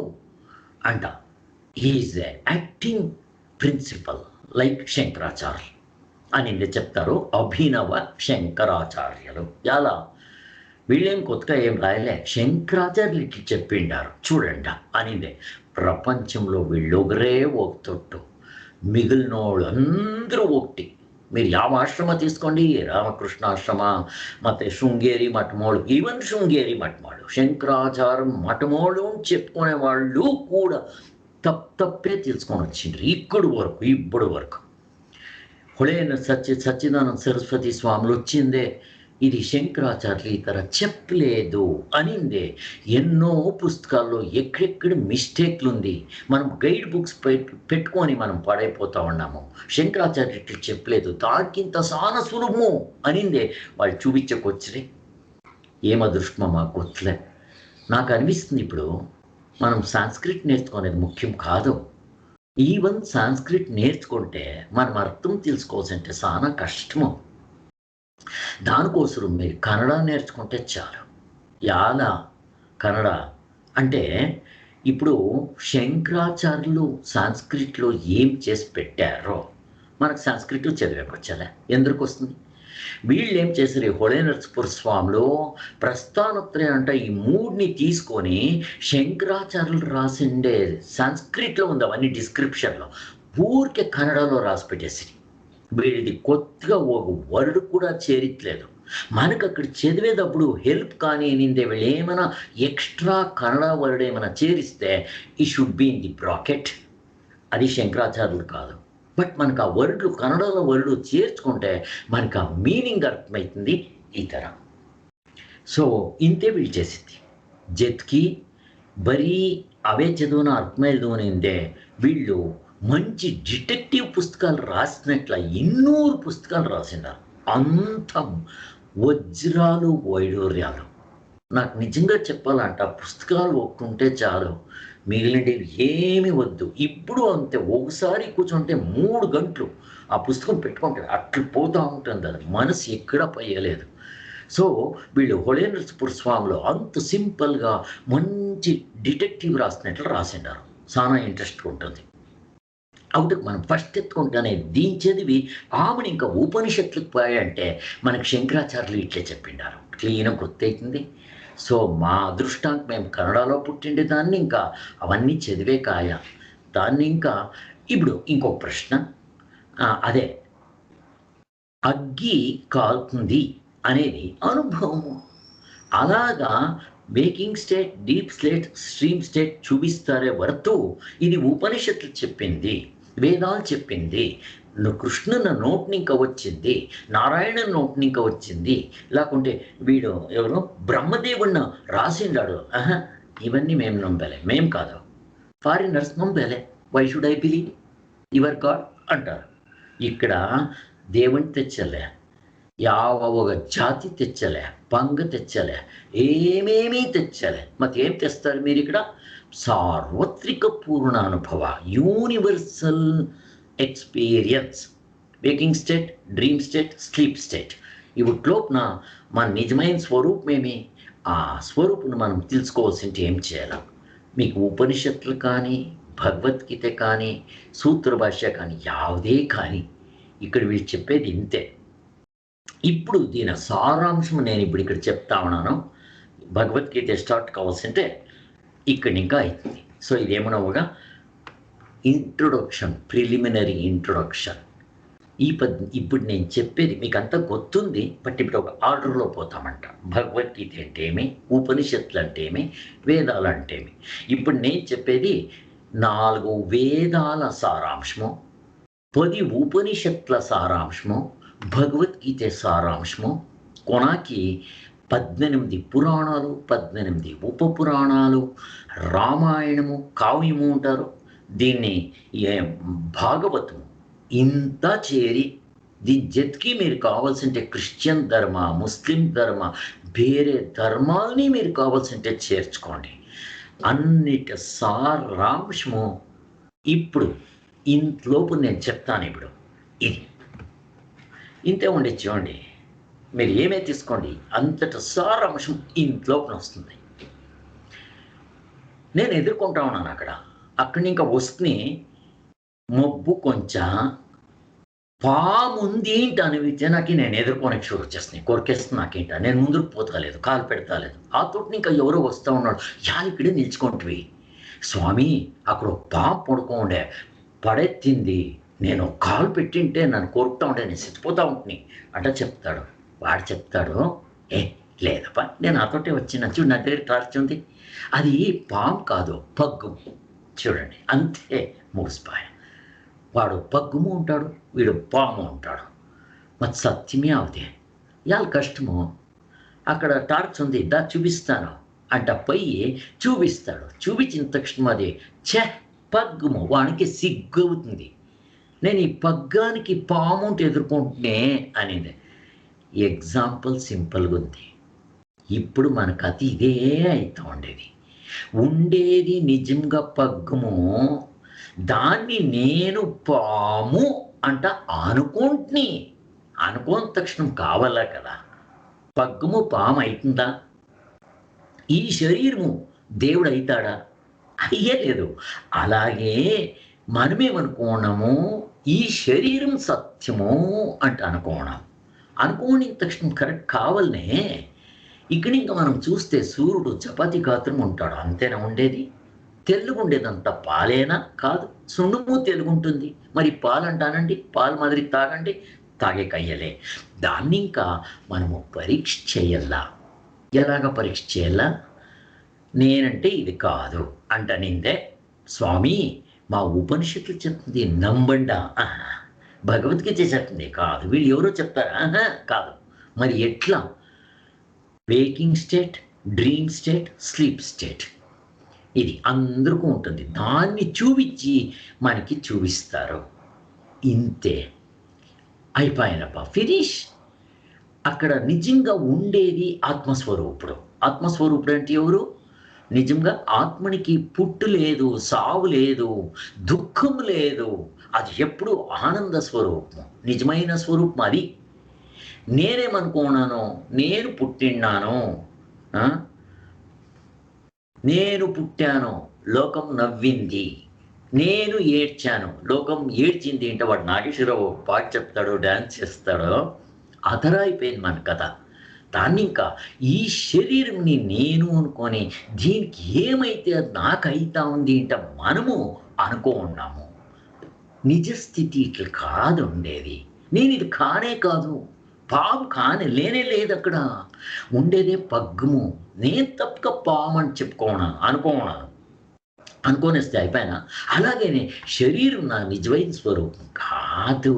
అంట. Is a acting principal like శంకరాచార్యులు అని చెప్తారు. అభినవ శంకరాచార్యులు. ఎలా? వీళ్ళేం కొత్తగా ఏం రాయలే, శంకరాచార్యులు ఇట్లా చెప్పిండారు చూడండి అనిందే. ప్రపంచంలో వీళ్ళొగరే ఒక తొట్టు, మిగిలిన వాళ్ళందరూ ఒకటి. మీరు ಯಾವ ఆశ్రమ తీసుకోండి, రామకృష్ణాశ్రమ, ಮತ್ತು శృంగేరి మఠమోళ్ళు, ఈవెన్ శృంగేరి మఠమోళ్ళు, శంకరాచార్యం మఠమోళ్ళు చెప్పుకునే వాళ్ళు కూడా తప్పే తెలుసుకొని వచ్చిండ్రు ఇప్పుడు వరకు. హొళేన సచ్చిదానంద సరస్వతి స్వాములు వచ్చిందే ఇది శంకరాచార్యులు ఈ తర చెప్పలేదు అనిందే. ఎన్నో పుస్తకాల్లో ఎక్కడెక్కడ మిస్టేక్లు ఉంది, మనం గైడ్ బుక్స్ పెట్టుకొని మనం పడైపోతా ఉన్నాము. శంకరాచార్యులు ఇట్లా చెప్పలేదు, దానికింత చాలా సులభము అనిందే. వాళ్ళు చూపించకొచ్చిరే. ఏం అదృష్టమో మాకు గుర్తులే. నాకు అనిపిస్తుంది ఇప్పుడు మనం సాంస్క్రిట్ నేర్చుకునేది ముఖ్యం కాదు. ఈవెన్ సాంస్క్రిట్ నేర్చుకుంటే మనం అర్థం తెలుసుకోవాల్సింటే చాలా కష్టము. దానికోసం మీరు కన్నడ నేర్చుకుంటే చాలు. యాలా కన్నడ అంటే ఇప్పుడు శంకరాచార్యులు సాంస్క్రిట్లో ఏం చేసి పెట్టారో మనకు సాంస్క్రిట్ చదివేకొచ్చాలే, ఎందుకు వస్తుంది? వీళ్ళు ఏం చేశారు, హొళేనరసపుర స్వామిలో ప్రస్థానత్రయం అంట ఈ మూడ్ని తీసుకొని శంకరాచార్యులు రాసిండే సాంస్క్రిట్లో ఉంది అవన్నీ డిస్క్రిప్షన్లో, ఊరికే కన్నడలో రాసి పెట్టేసి వీడిది కొత్తగా ఒక వర్డ్ కూడా చేరిట్లేదు. మనకు అక్కడ చదివేటప్పుడు హెల్ప్ కానీ అనిందే వీళ్ళు ఏమైనా ఎక్స్ట్రా కన్నడ వర్డ్ ఏమైనా చేరిస్తే ఈ should be in the bracket. అది శంకరాచార్యులు కాదు. బట్ మనకు ఆ వర్డ్లు కన్నడలో వర్డ్ చేర్చుకుంటే మనకు ఆ మీనింగ్ అర్థమవుతుంది ఈ తరం. సో ఇంతే వీళ్ళు చేసింది. జత్కి బరీ అవే చదువున అర్థమయ్యేదు అనిందే వీళ్ళు మంచి డిటెక్టివ్ పుస్తకాలు రాసినట్ల 200 పుస్తకాలు రాసినారు. అంత వజ్రాలు వైడూర్యాలు. నాకు నిజంగా చెప్పాలంట పుస్తకాలు ఒక్కుంటే చాలు, మిగిలినవి ఏమి వద్దు. ఇప్పుడు అంతే, ఒకసారి కూర్చుంటే 3 గంటలు ఆ పుస్తకం పెట్టుకుంటే అట్లా పోతూ ఉంటుంది, అది మనసు ఎక్కడ పోయలేదు. సో వీళ్ళు హొళేనరసపుర స్వామిలో అంత సింపుల్గా మంచి డిటెక్టివ్ రాసినట్లు రాసినారు. చాలా ఇంట్రెస్ట్గా ఉంటుంది. అవుటకు మనం ఫస్ట్ ఎత్తుకుంటానే దీని చదివి ఆమెను ఇంకా ఉపనిషత్తులకు పోయాయంటే మనకు శంకరాచార్యులు ఇట్లే చెప్పిండారు, క్లీన్ గుర్తవుతుంది. సో మా అదృష్టానికి మేము కన్నడలో పుట్టిండే దాన్ని ఇంకా అవన్నీ చదివే కాయ దాన్ని. ఇంకా ఇప్పుడు ఇంకొక ప్రశ్న, అదే అగ్గి కాలుతుంది అనేది అనుభవము. అలాగా waking state, deep state, dream state చూపిస్తారే వరతు ఇది ఉపనిషత్తులు చెప్పింది, వేదాలు చెప్పింది, కృష్ణుని నోటి ఇంకా వచ్చింది, నారాయణ నోటి ఇంకా వచ్చింది, లేకుంటే వీడు ఎవరు బ్రహ్మదేవుడిని రాసిండాడు. ఇవన్నీ మేము నమ్మలే, మేం కాదు, ఫారినర్స్ నమ్మలే. Why should I believe your god అంటారు. ఇక్కడ దేవుని తెచ్చలే, ಯಾವ ఒక జాతి తెచ్చలే, పంగ తెచ్చలే, ఏమేమీ తెచ్చలే. మరేం తెస్తారు మీరు ఇక్కడ? సార్వత్రిక పూర్ణానుభవ, universal experience. Waking state, dream state, sleep state. ఇవిట్లోపున మన నిజమైన స్వరూపమేమి, ఆ స్వరూపును మనం తెలుసుకోవాల్సింటే ఏం చేయాలి? మీకు ఉపనిషత్తులు కానీ, భగవద్గీత కానీ, సూత్ర భాష్య కానీ, ಯಾವುದೇ కానీ ఇక్కడ వీళ్ళు చెప్పేది ఇంతే. ఇప్పుడు దీని సారాంశం నేను ఇక్కడ చెప్తా ఉన్నాను. భగవద్గీత స్టార్ట్ కావాల్సింటే ఇక్కడ ఇంకా అవుతుంది. సో ఇదేమనవుగా ఇంట్రొడక్షన్, ప్రిలిమినరీ ఇంట్రొడక్షన్. ఇప్పుడు నేను చెప్పేది మీకు అంతా గుర్తుంది, బట్ ఇప్పుడు ఒక ఆర్డర్లో పోతామంట. భగవద్గీత అంటే ఏమి, ఉపనిషత్తులు అంటే ఏమి, వేదాలు అంటే ఏమి. ఇప్పుడు నేను చెప్పేది 4 వేదాల సారాంశము, 10 ఉపనిషత్తుల సారాంశము, భగవద్గీత సారాంశము, కొనాకి 18 పురాణాలు, 18 ఉప పురాణాలు, రామాయణము, కావ్యము అంటారు దీన్ని, భాగవతము, ఇంత చేరి దీని జతకి మీరు కావాల్సింటే క్రిస్టియన్ ధర్మ, ముస్లిం ధర్మ, వేరే ధర్మాలని మీరు కావాల్సింటే చేర్చుకోండి. అన్నిటి సారాంశము ఇప్పుడు ఇంట్లోపు నేను చెప్తాను. ఇప్పుడు ఇది ఇంతే ఉండి చూడండి, మీరు ఏమే తీసుకోండి, అంతటి సారాంశం ఇంట్లోపు వస్తుంది. నేను ఎదుర్కొంటా ఉన్నాను అక్కడి ఇంకా వస్తుని మబ్బు కొంచెం పాముంది ఏంటి అనివితే నాకు నేను ఎదుర్కొని షూర్ వచ్చేస్తున్నాయి, కొరికేస్తుంది నాకేంట. నేను ముందుకు పోతలేదు, కాలు పెడతాలేదు. ఆ తోటి ఇంకా ఎవరో వస్తూ ఉన్నాడు, ఇక్కడే నిల్చుకుంటువి స్వామి, అక్కడ పాము పడుకోండే పడెత్తింది, నేను కాలు పెట్టింటే నన్ను కొరుకుతా ఉండే, నేను సిచ్చిపోతా ఉంటుంది అంట చెప్తాడు. వాడు చెప్తాడు, లేదప్పా నేను నాతోటే వచ్చిన, చూడు నా దగ్గర టార్చ్ ఉంది, అది పాము కాదు పగ్గు, చూడండి అంతే ముగిసిపోయా. వాడు పగ్గుము ఉంటాడు, వీడు పాము ఉంటాడు. మరి సత్యమే అవుతే ఇవాళ కష్టము. అక్కడ టార్చ్ ఉంది, దా చూపిస్తాను అంట పోయి చూపిస్తాడు. చూపించిన తక్షణం అది పగ్గుము, వానికి సిగ్గు అవుతుంది. నేను ఈ పగ్గానికి పాము ఎదుర్కొంటునే అనేది. ఎగ్జాంపుల్ సింపుల్గా ఉంది. ఇప్పుడు మనకు అది ఇదే అవుతా ఉండేది నిజంగా పగ్గుము, దాన్ని నేను పాము అంట అనుకోని తక్షణం కావాలా కదా. పగ్గుము పాము అవుతుందా? ఈ శరీరము దేవుడు అవుతాడా? అయ్యలేదు. అలాగే మనమేమనుకోవడము, ఈ శరీరం సత్యము అంట అనుకోని తక్షణం కరెక్ట్ కావాలనే. ఇక్కడ ఇంకా మనం చూస్తే సూర్యుడు చపాతి గాత్రం ఉంటాడు, అంతేనా ఉండేది? తెల్లుగుండేదంతా పాలేనా? కాదు, సున్నుము తెలుగుంటుంది. మరి పాలు అంటానండి, పాలు మాదిరి తాగండి, తాగే కయ్యలే. దాన్ని ఇంకా మనము పరీక్ష చేయాలా. ఎలాగ పరీక్ష చేయాలా? నేనంటే ఇది కాదు అంటనిందే స్వామి, మా ఉపనిషత్తులు చెప్తుంది నమ్మండా, భగవద్గీత చెప్తుంది కాదు, వీళ్ళు ఎవరో చెప్తారా కాదు. మరి ఎట్లా? Waking state, dream state, sleep state, ఇది అందరికీ ఉంటుంది. దాన్ని చూపించి మనకి చూపిస్తారు. ఇంతే, అయిపోయినప్ప ఫినిష్. అక్కడ నిజంగా ఉండేది ఆత్మస్వరూపుడు. ఆత్మస్వరూపుడు అంటే ఎవరు? నిజంగా ఆత్మనికి పుట్టు లేదు, సావు లేదు, దుఃఖం లేదు. అది ఎప్పుడు ఆనంద స్వరూపం, నిజమైన స్వరూపం అది. నేనేమనుకున్నాను, నేను పుట్టిన్నాను, నేను పుట్టాను, లోకం నవ్వింది, నేను ఏడ్చాను, లోకం ఏడ్చింది. అంటే వాడు నాగేశ్వరరావు పాట చెప్తాడు, డ్యాన్స్ చేస్తాడు, అదరైపోయింది మన కథ. దాన్ని ఇంకా ఈ శరీరంని నేను అనుకొని దీనికి ఏమైతే నాకు అవుతా ఉంది అంటే మనము అనుకున్నాము. నిజస్థితి ఇట్లా కాదు ఉండేది. నేను ఇది కానే కాదు, పాము కానే లేనే లేదు. అక్కడ ఉండేదే పగ్గుము. నేను తప్పక పాము అని అనుకోనేస్తే అయిపోయినా. అలాగేనే శరీరం నా నిజమైన స్వరూపం కాదు.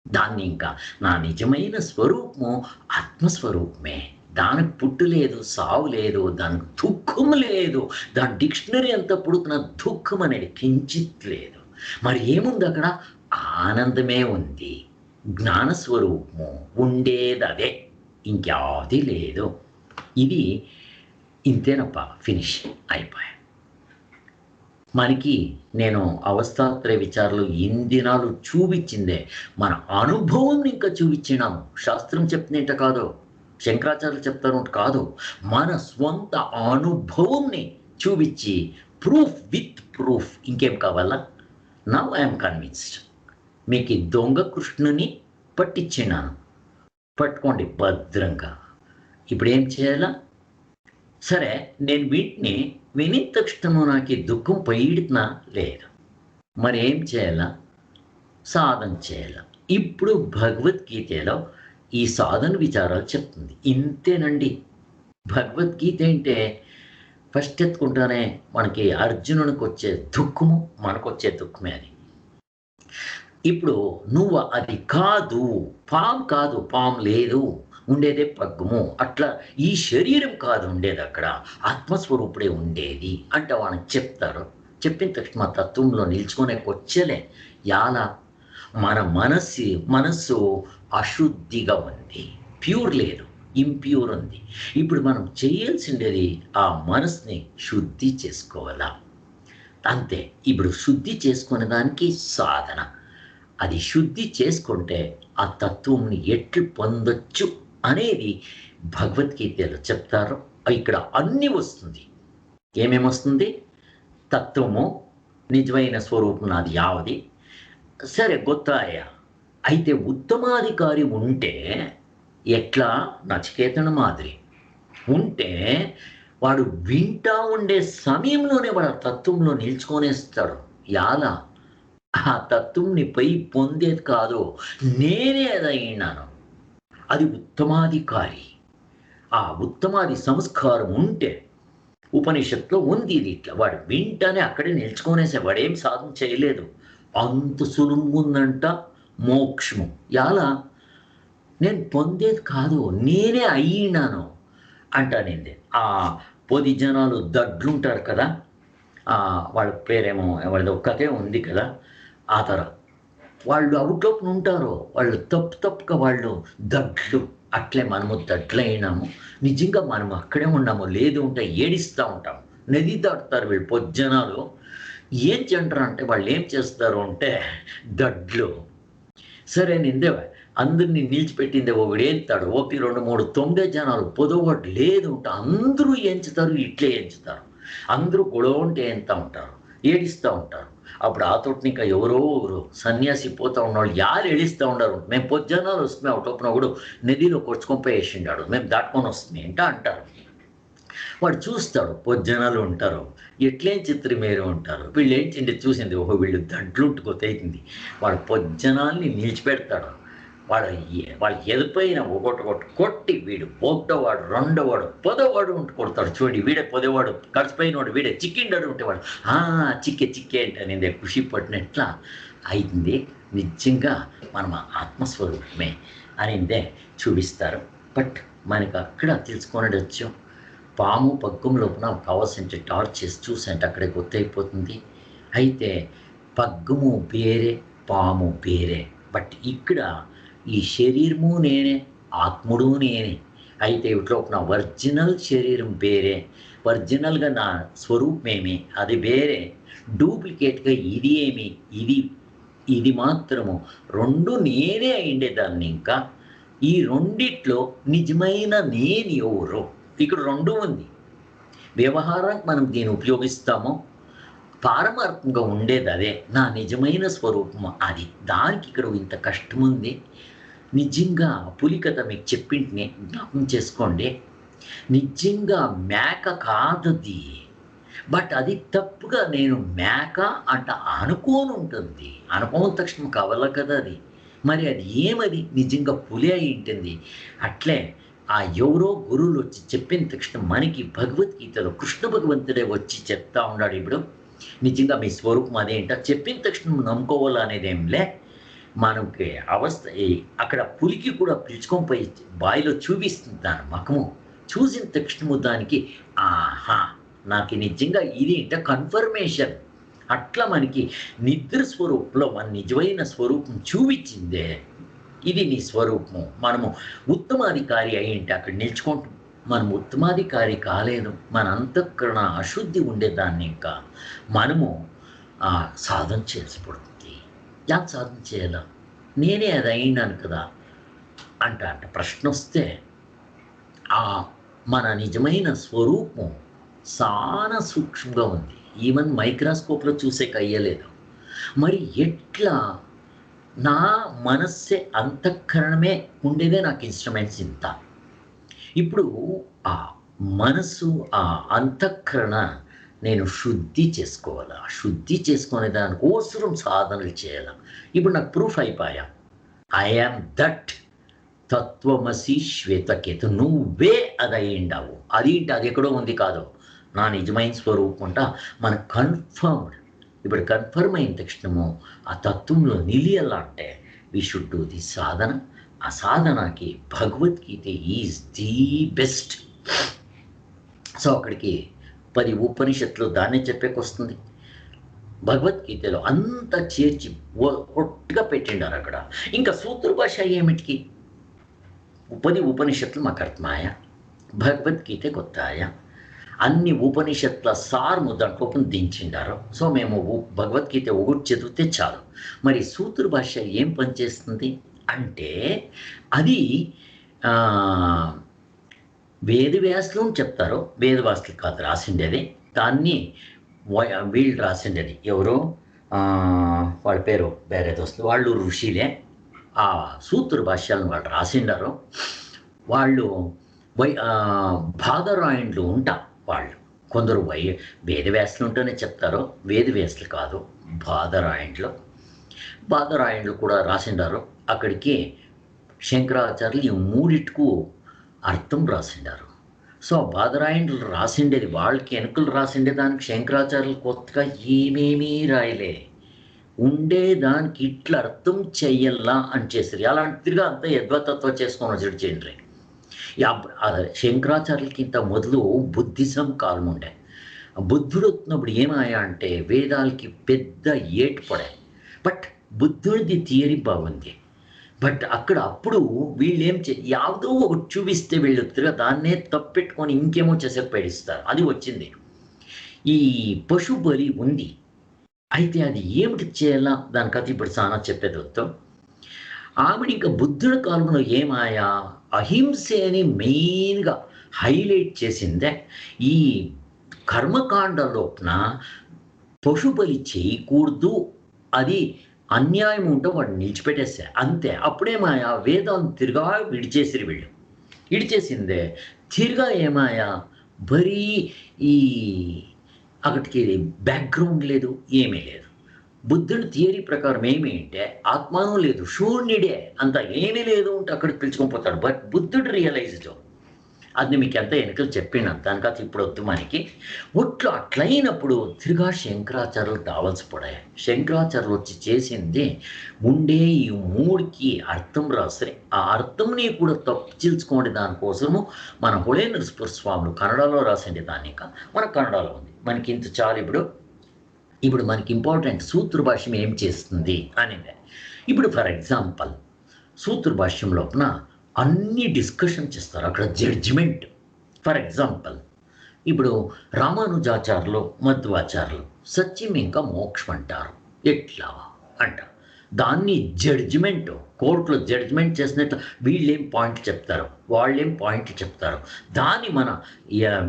దాన్ని ఇంకా నా నిజమైన స్వరూపము ఆత్మస్వరూపమే. దానికి పుట్టు లేదు, సావు లేదు, దానికి దుఃఖం లేదు. దాని డిక్షనరీ అంతా పుడుతున్న దుఃఖం అనేది కించిత్ లేదు. మరి ఏముంది అక్కడ? ఆనందమే ఉంది. జ్ఞానస్వరూపము ఉండేది అదే, ఇంకేది లేదు. ఇది ఇంతేనప్ప, ఫినిష్ అయిపోయా. మనకి నేను అవస్థాత్రయ విచారాలు ఎన్ని దినాలు చూపించిందే, మన అనుభవం ఇంకా చూపించినాము. శాస్త్రం చెప్తుందంట కాదు, శంకరాచార్యులు చెప్తారు కాదు, మన స్వంత అనుభవంని చూపించి ప్రూఫ్ విత్ ప్రూఫ్. ఇంకేం కావాలా? Now I'm convinced. మీకు ఈ దొంగ కృష్ణుని పట్టించినాను, పట్టుకోండి భద్రంగా. ఇప్పుడు ఏం చేయాలా? సరే, నేను వీటిని వినిన తక్షణము నాకు ఈ దుఃఖం పోయిడునా లేదు. మరేం చేయాలా? సాధన చేయాల. ఇప్పుడు భగవద్గీతలో ఈ సాధన విచారాలు చెప్తుంది. ఇంతేనండి. భగవద్గీత అంటే ఫస్ట్ ఎత్తుకుంటానే మనకి అర్జునునికొచ్చే దుఃఖము, మనకొచ్చే దుఃఖమే అది. ఇప్పుడు నువ్వు అది కాదు, పాము కాదు, పాము లేదు, ఉండేదే పగ్గము. అట్లా ఈ శరీరం కాదు ఉండేదక్కడ, ఆత్మస్వరూపుడే ఉండేది అంటే వాళ్ళకి చెప్తారు. చెప్పిన తక్షణ మా తత్వంలో నిలుచుకునేకొచ్చేలే. యాలా? మన మనస్సు అశుద్ధిగా ఉంది. ప్యూర్ లేదు, ఇంప్యూర్ ఉంది. ఇప్పుడు మనం చేయాల్సిండేది ఆ మనసుని శుద్ధి చేసుకోవాలా. అంతే. ఇప్పుడు శుద్ధి చేసుకునే దానికి సాధన. అది శుద్ధి చేసుకుంటే ఆ తత్వంని ఎట్లు పొందొచ్చు అనేది భగవద్గీతలో చెప్తారు. ఇక్కడ అన్నీ వస్తుంది. ఏమేమొస్తుంది? తత్వము, నిజమైన స్వరూపం నాది యావది. సరే గొత్తాయ. అయితే ఉత్తమాధికారి ఉంటే ఎట్లా? నచికేతన మాదిరి ఉంటే వాడు వింటా ఉండే సమయంలోనే వాడు ఆ తత్వంలో నిల్చుకొనేస్తాడు. యాలా? ఆ తత్వంని పై పొందేది కాదు, నేనే అదయినాను. అది ఉత్తమాధికారి. ఆ ఉత్తమాది సంస్కారం ఉంటే ఉపనిషత్తులో ఉంది ఇది ఇట్లా. వాడు వింటానే అక్కడే నిల్చుకొనేసే, వాడేం సాధన చేయలేదు. అంత సులువుందంట మోక్షము. ఎలా? నేను పొందేది కాదు, నేనే అయినాను అంటానింది. ఆ 10 జనాలు దడ్లుంటారు కదా, వాళ్ళ పేరేమో వాళ్ళది ఒక కథే ఉంది కదా. ఆ తర వాళ్ళు అవుట్లోపున ఉంటారు. వాళ్ళు తప్పుగా వాళ్ళు దడ్లు. అట్లే మనము దడ్లయినాము. నిజంగా మనం అక్కడే ఉన్నాము. లేదు ఉంటే ఏడిస్తూ ఉంటాము. నది దాటుతారు వీళ్ళు పొజ్జనాలు. ఏం చెంటారంటే వాళ్ళు ఏం చేస్తారు అంటే దడ్లు. సరే నిందే అందరినీ నిలిచిపెట్టిందే ఒకడు ఏంచుతాడు. ఓపి 2, 3, 9 జనాలు పొదవడు లేదు ఉంటే అందరూ ఎంచుతారు, ఇట్లే ఎంచుతారు. అందరూ గొడవ ఉంటే ఎంతా ఉంటారు, ఏడిస్తూ ఉంటారు. అప్పుడు ఆ తోటి ఇంకా ఎవరో ఒకరు సన్యాసి పోతా ఉన్నవాళ్ళు యారు ఏడిస్తూ ఉండరు. మేము పొద్దునాలు వస్తున్నాం ఒకటొప్పున ఒకడు నదిలో కొచ్చుకొని వేసిండాడు, మేము దాటుకొని వస్తుంది ఏంట అంటారు. వాడు చూస్తాడు, పొద్దునాలు ఉంటారు, ఎట్లేం చిత్రి మీరు ఉంటారు. వీళ్ళు ఏంటి చూసింది, ఓహో వీళ్ళు దంట్లుంటుకొతైతుంది. వాడు పొజ్జనాల్ని నిలిచిపెడతాడు. వాళ్ళు ఎదిపోయిన ఒకటి కొట్టి వీడు ఒకటోవాడు, రెండోవాడు, పదోవాడు ఉంటూ కొడతాడు. చూడండి, వీడే పదోవాడు, ఖర్చుపోయినవాడు వీడే, చిక్కిండాడు ఉంటేవాడు చిక్కే అంటే నేను ఖుషి పట్టినట్లా అయింది. నిజంగా మనం ఆత్మస్వరూపమే అనిందే చూపిస్తారు. బట్ మనకు అక్కడ తెలుసుకొని వచ్చాం. పాము పగ్గం లోపల కావాల్సింటే టార్చ్ చేసి చూసంటే అక్కడే గుర్తయిపోతుంది. అయితే పగ్గము వేరే, పాము వేరే. బట్ ఇక్కడ ఈ శరీరము నేనే, ఆత్ముడు నేనే. అయితే ఇట్లా నా ఒరిజినల్ శరీరం వేరే, ఒరిజినల్గా నా స్వరూపమేమి అది వేరే, డూప్లికేట్గా ఇది ఏమి, ఇది మాత్రము రెండు నేనే అయిండేదాన్ని. ఇంకా ఈ రెండిట్లో నిజమైన నేను ఎవరు? ఇక్కడ 2 ఉంది. వ్యవహారానికి మనం దీన్ని ఉపయోగిస్తాము, పారమార్థంగా ఉండేది అదే, నా నిజమైన స్వరూపం అది. దానికి ఇక్కడ ఇంత కష్టం ఉంది. నిజంగా పులి కథ మీకు చెప్పింటిని జ్ఞాపకం చేసుకోండి. నిజంగా మేక కాదది, బట్ అది తప్పుగా నేను మేక అంట అనుకోని ఉంటుంది. అనుకోని తక్షణం కవల కదా అది. మరి అది ఏమది? నిజంగా పులి అయి ఉంటుంది. అట్లే ఆ ఎవరో గురువులు వచ్చి చెప్పిన తక్షణం మనకి భగవద్గీతలో కృష్ణ భగవంతుడే వచ్చి చెప్తా ఉన్నాడు. ఇప్పుడు నిజంగా మీ స్వరూపం అదేంట చెప్పిన తక్షణం నమ్ముకోవాలనేది ఏంలే. మనకి అవస్థ అక్కడ పులికి కూడా పిలుచుకొని పోయి బాయిలో చూపిస్తుంది దాని మఖము. చూసిన తక్షణము దానికి ఆహా నాకు నిజంగా ఇది ఇంట కన్ఫర్మేషన్. అట్లా మనకి నిద్ర స్వరూపంలో మన నిజమైన స్వరూపం చూపించిందే. ఇది నీ స్వరూపము. మనము ఉత్తమాధికారి అయ్యింటే అక్కడ నిల్చుకుంటాం. మనం ఉత్తమాధికారి కాలేదు. మన అంతఃకరణ అశుద్ధి ఉండేదాన్ని ఇంకా మనము సాధన చేయాల్సి పడుతుంది. ఎలా సాధన చేయాలా? నేనే అది అయినాను కదా అంట ప్రశ్న వస్తే మన నిజమైన స్వరూపం చాలా సూక్ష్మంగా ఉంది. ఈవెన్ మైక్రోస్కోప్లో చూసే కయ్యలేదు. మరి ఎట్లా? నా మనస్సే అంతఃకరణమే ఉండేదే నాకు ఇన్స్ట్రుమెంట్స్ ఇంత. ఇప్పుడు మనసు, ఆ అంతఃకరణ నేను శుద్ధి చేసుకోవాలా. శుద్ధి చేసుకునే దానికోసరం సాధనలు చేయాల. ఇప్పుడు నాకు ప్రూఫ్ అయిపాయా. ఐ యామ్ దట్ తత్వమసి శ్వేతకేతు. నువ్వే అదయ్యుండావు. అదేంటి అది ఎక్కడో ఉంది కాదు. నా నిజమైన స్వరూపం అంట మనకు కన్ఫర్మ్డ్. ఇప్పుడు కన్ఫర్మ్ అయిన తక్షణము ఆ తత్వంలో నిలియాలా అంటే వి షుడ్ డూ ది సాధన. ఆ సాధనకి Bhagavad Gita is the best. So అక్కడికి 10 ఉపనిషత్తులు దాన్నే చెప్పేకొస్తుంది. భగవద్గీతలో అంతా చేర్చి ఒట్టుగా పెట్టిండారు అక్కడ. ఇంకా సూత్ర భాష ఏమిటికి? 10 ఉపనిషత్తులు మాకు అర్థమాయా, భగవద్గీత కొత్తాయా, అన్ని ఉపనిషత్తుల సార్ము దాంట్లో దించిండారు. సో మేము భగవద్గీత ఒకటి చదివితే చాలు. మరి సూత్ర భాష ఏం పనిచేస్తుంది అంటే అది వేదవ్యాసులు చెప్తారు. వేదవ్యాసులు కాదు రాసిండేది, దాన్ని వీళ్ళు రాసిండేది ఎవరు, వాళ్ళ పేరు వేరే దోస్తులు, వాళ్ళు ఋషిలే. ఆ సూత్ర భాష్యాలను వాళ్ళు రాసిండారు. వాళ్ళు బాదరాయణులు ఉంటా. వాళ్ళు కొందరు వేదవ్యాసులు ఉంటేనే చెప్తారు, వేదవ్యాసులు కాదు, బాదరాయణులు. బాదరాయణులు కూడా రాసిండారు. అక్కడికి శంకరాచార్యులు ఈ మూడిటికు అర్థం రాసిండారు. సో బాదరాయణులు రాసిండేది వాళ్ళకి వెనుకలు రాసిండే దానికి శంకరాచార్యులు కొత్తగా ఏమేమీ రాయలే. ఉండే దానికి ఇట్లా అర్థం చెయ్యల్లా అని చేశారు. అలాంటిదిగా అంతా యద్వతత్వ చేసుకొని వచ్చి చేయండి. శంకరాచార్యులకి ఇంత మొదలు బుద్ధిజం కాలం ఉండే. బుద్ధుడు వచ్చినప్పుడు ఏమాయా అంటే వేదాలకి పెద్ద ఏటు పడాయి. బట్ బుద్ధుడిది థియరీ బాగుంది. బట్ అప్పుడు వీళ్ళు ఏం యావదో ఒకటి చూపిస్తే వీళ్ళు దాన్నే తప్పెట్టుకొని ఇంకేమో చేసే పడిస్తారు. అది వచ్చింది. ఈ పశు బలి ఉంది. అయితే అది ఏమిటి చేయాలా దాని కథ ఇప్పుడు చాలా చెప్పేది వద్దాం. ఆవిడ ఇంకా బుద్ధుడి కాలంలో ఏమాయా అహింసే అని మెయిన్గా హైలైట్ చేసిందే. ఈ కర్మకాండ లోపల పశు బలి చేయకూడదు, అది అన్యాయం ఉంటే వాడిని నిలిచిపెట్టేస్తే అంతే. అప్పుడేమాయా వేదాలను తిరిగా విడిచేసిరు. వీళ్ళు విడిచేసిందే తిరిగా ఏమాయా బరీ ఈ అక్కడికి బ్యాక్గ్రౌండ్ లేదు, ఏమీ లేదు. బుద్ధుడి థియరీ ప్రకారం ఏమి అంటే ఆత్మానం లేదు, శూన్యుడే, అంత ఏమీ లేదు అంటే అక్కడికి పిలుచుకొని పోతాడు. బట్ బుద్ధుడు రియలైజ్డ్. అది మీకు ఎంత ఎన్నికలు చెప్పిన దానికైతే ఇప్పుడు వద్దు మనకి. ఒట్లు అట్లయినప్పుడు తిరిగా శంకరాచార్యులు కావాల్సి పడాయి. శంకరాచార్యులు వచ్చి చేసింది ఉండే ఈ మూడికి అర్థం రాసరి. ఆ అర్థంని కూడా తప్పు చీల్చుకోండి దానికోసము మన హుళే నరసింహ స్వాములు కన్నడలో రాసింది. దాన్ని మన కన్నడలో ఉంది. మనకి ఇంత చాలు. ఇప్పుడు మనకి ఇంపార్టెంట్ సూత్ర భాష్యం ఏం చేస్తుంది అనేది. ఇప్పుడు ఫర్ ఎగ్జాంపుల్ సూత్ర భాష్యం లోపల అన్ని డిస్కషన్ చేస్తారు. అక్కడ జడ్జిమెంట్. ఫర్ ఎగ్జాంపుల్ ఇప్పుడు రామానుజాచార్యులు, మధ్వాచార్యులు సత్యం ఇంకా మోక్షం అంటారు. ఎట్లా అంటారు దాన్ని జడ్జిమెంట్, కోర్టులో జడ్జిమెంట్ చేసినట్లు వీళ్ళేం పాయింట్ చెప్తారు, వాళ్ళేం పాయింట్ చెప్తారు. దాన్ని మన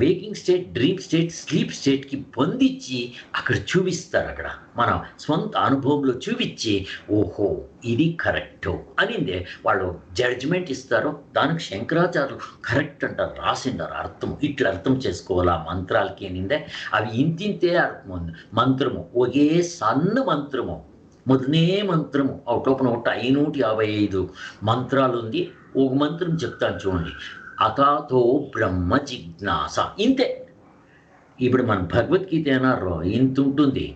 waking state, dream state, sleep స్టేట్కి పొందించి అక్కడ చూపిస్తారు. అక్కడ మన స్వంత అనుభవంలో చూపించి ఓహో ఇది కరెక్టు అనిందే వాళ్ళు జడ్జిమెంట్ ఇస్తారు. దానికి శంకరాచార్యులు కరెక్ట్ అంటారు, రాసిండారు అర్థం. ఇట్లా అర్థం చేసుకోవాలా మంత్రాలకి అనిందే. అవి ఇంతింతే అర్థం ఉంది. మంత్రము ఒకే సన్న మంత్రము, మొదలనే మంత్రము అవుటోపన ఒకటి 555 మంత్రాలు ఉంది. ఒక మంత్రం చెప్తాను చూడండి. అథాతో బ్రహ్మ జిజ్ఞాస, ఇంతే. ఇప్పుడు మన భగవద్గీత అన్నారు ఇంత ఉంటుంది.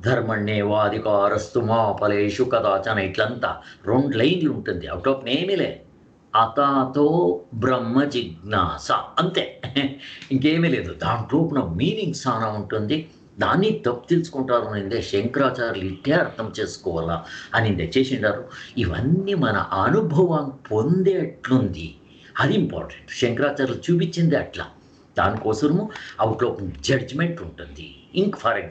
ధర్మణ్యేవాధికారస్తు మా ఫలేషు కదాచన, ఇట్లంతా 2 లైన్లు ఉంటుంది. అవుటోపన ఏమీ లే. అథాతో బ్రహ్మ జిజ్ఞాస అంతే, ఇంకేమీ లేదు. దాంట్లో మీనింగ్ చాలా ఉంటుంది. దాన్ని తప్పు తెలుసుకుంటారు అనిందే శంకరాచార్యులు ఇట్టే అర్థం చేసుకోవాలా అనిందే చేసిండారు. ఇవన్నీ మన అనుభవం పొందేట్లుంది, అది ఇంపార్టెంట్. శంకరాచార్యులు చూపించింది అట్లా. దానికోసము అవుట్లో జడ్జిమెంట్ ఉంటుంది. ఫర్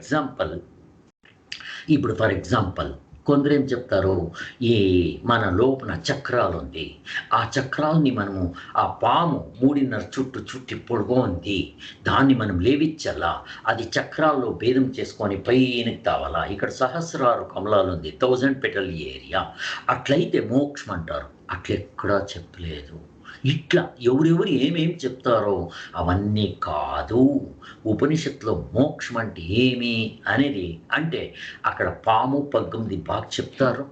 ఎగ్జాంపుల్ కొందరు ఏం చెప్తారు, ఈ మన లోపల చక్రాలు ఉంది. ఆ చక్రాలని మనము ఆ పాము 3.5 చుట్టి పొడుగు ఉంది, దాన్ని మనం లేవిచ్చలా. అది చక్రాల్లో భేదం చేసుకొని పైనకి తావాలా. ఇక్కడ సహస్రారు కమలాలు ఉంది, 1000 పెటల్ ఏరియా. అట్లయితే మోక్షం అంటారు. అట్లెక్కడా చెప్పలేదు. ఇట్లా ఎవరెవరు ఏమేం చెప్తారో అవన్నీ కాదు. ఉపనిషత్తులో మోక్షం అంటే ఏమి అనేది అంటే అక్కడ పాము పగ్గంది బాగా చెప్తారు.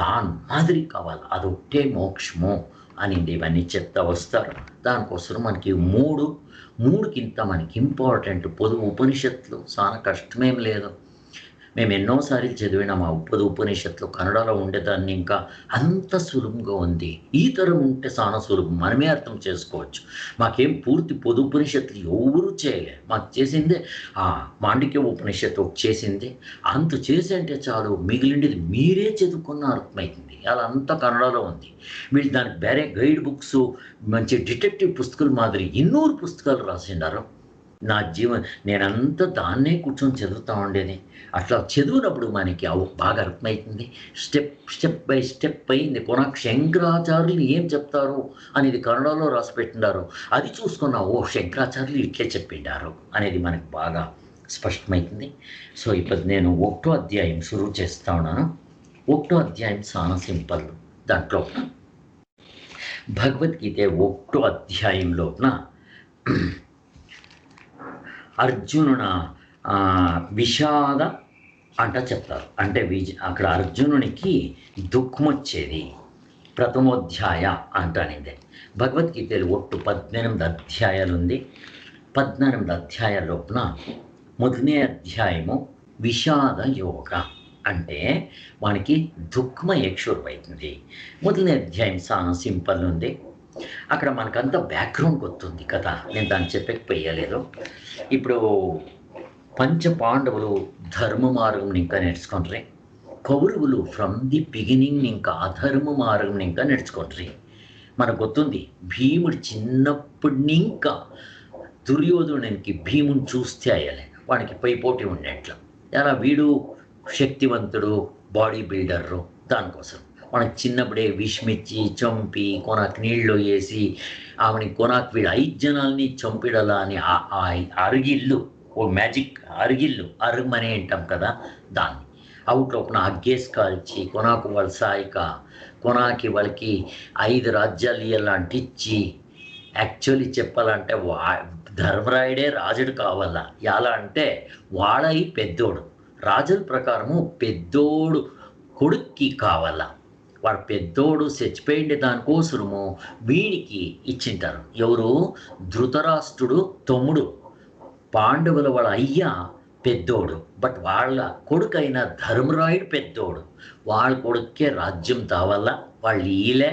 దాని మాదిరి కావాలి, అదొట్టే మోక్షము అనింది ఇవన్నీ చెప్తా వస్తారు. దానికోసం మనకి మూడుకింత మనకి ఇంపార్టెంట్ పొదుపు ఉపనిషత్తులు చాలా కష్టమేం లేదు. మేము ఎన్నోసార్లు చదివినాం ఆ ఉపనిషత్తులు. కన్నడలో ఉండేదాన్ని ఇంకా అంత సులభంగా ఉంది. ఈ తరం ఉంటే చాలా సులభం, మనమే అర్థం చేసుకోవచ్చు. మాకేం పూర్తి ఉపనిషత్తులు ఎవరు చేయలే, మాకు చేసిందే ఆ మాండిక్య ఉపనిషత్తు ఒక చేసింది. అంత చేసి అంటే చాలు, మిగిలిండేది మీరే చదువుకున్న అర్థమవుతుంది. అలా అంతా కన్నడలో ఉంది. వీళ్ళు దానికి వేరే గైడ్ బుక్స్, మంచి డిటెక్టివ్ పుస్తకాలు మాదిరి 200 పుస్తకాలు రాసిండారు. నా నేనంతా దాన్నే కూర్చొని చదువుతూ ఉండేది. అట్లా చదివినప్పుడు మనకి బాగా అర్థమవుతుంది. స్టెప్ బై స్టెప్ అయింది. కొనాకు శంకరాచార్యులు ఏం చెప్తారు అనేది కన్నడలో రాసి పెట్టిండారు. అది చూసుకున్నా, ఓ శంకరాచార్యులు ఇట్లే చెప్పిండారు అనేది మనకు బాగా స్పష్టమవుతుంది. సో ఇప్పుడు నేను 1వ అధ్యాయం షురూ చేస్తా ఉన్నాను. 1వ అధ్యాయం చాలా సింపుల్. దాంట్లో భగవద్గీత 1వ అధ్యాయంలోన అర్జునున విషాద అంట చెప్తారు. అంటే అక్కడ అర్జునునికి దుఃఖం వచ్చేది. ప్రథమోధ్యాయ అంటానిదే. భగవద్గీతలో ఒట్టు 18 అధ్యాయాలు ఉంది. 18 అధ్యాయాల లోపల మొదలనే అధ్యాయము విషాద యోగ, అంటే వానికి దుఃఖం అవుతుంది. మొదలనే అధ్యాయం చాలా సింపుల్ ఉంది. అక్కడ మనకంతా బ్యాక్గ్రౌండ్ వస్తుంది కదా, నేను దాన్ని చెప్పకపోయలేదు. ఇప్పుడు పంచపాండవులు ధర్మ మార్గం ఇంకా నేర్చుకుంటారు. కౌరవులు ఫ్రమ్ ది బిగినింగ్ ఇంకా అధర్మ మార్గం ఇంకా నేర్చుకుంటారు. మనకు గుర్తుంది, భీముడు చిన్నప్పటి ఇంకా దుర్యోధనునికి భీముని చూస్తే అయ్యాలి, వాడికి పైపోటీ ఉండేట్లా. ఎలా వీడు శక్తివంతుడు, బాడీ బిల్డర్రు, దానికోసం మనకు చిన్నప్పుడే విషమిచ్చి చంపి కొనాకు నీళ్ళు వేసి ఆమెని కొనాకు వీడు 5 జనాల్ని చంపిడలా అని ఆ అరుగిల్లు, ఓ మ్యాజిక్ అరుగిల్లు, అరుమనే అంటాం కదా, దాన్ని అవుట్లోపున అగ్గేసి కాల్చి కొనాకు వాళ్ళ సాయిక కొనాకి వాళ్ళకి 5 రాజ్యాలు ఇవ్వాలంటే ఇచ్చి, యాక్చువల్లీ చెప్పాలంటే ధర్మరాయుడే రాజుడు కావాలా. ఎలా అంటే వాడై పెద్దోడు, రాజుల ప్రకారము పెద్దోడు కొడుక్కి కావాలా. వాడు పెద్దోడు చచ్చిపోయిండే దానికోసము వీడికి ఇచ్చింటారు. ఎవరు? ధృతరాష్ట్రుడు తమ్ముడు, పాండవుల వాళ్ళ అయ్య పెద్దోడు, బట్ వాళ్ళ కొడుకైన ధర్మరాయుడు పెద్దోడు. వాళ్ళ కొడుక్కే రాజ్యం తావల్లా, వాళ్ళు ఈలే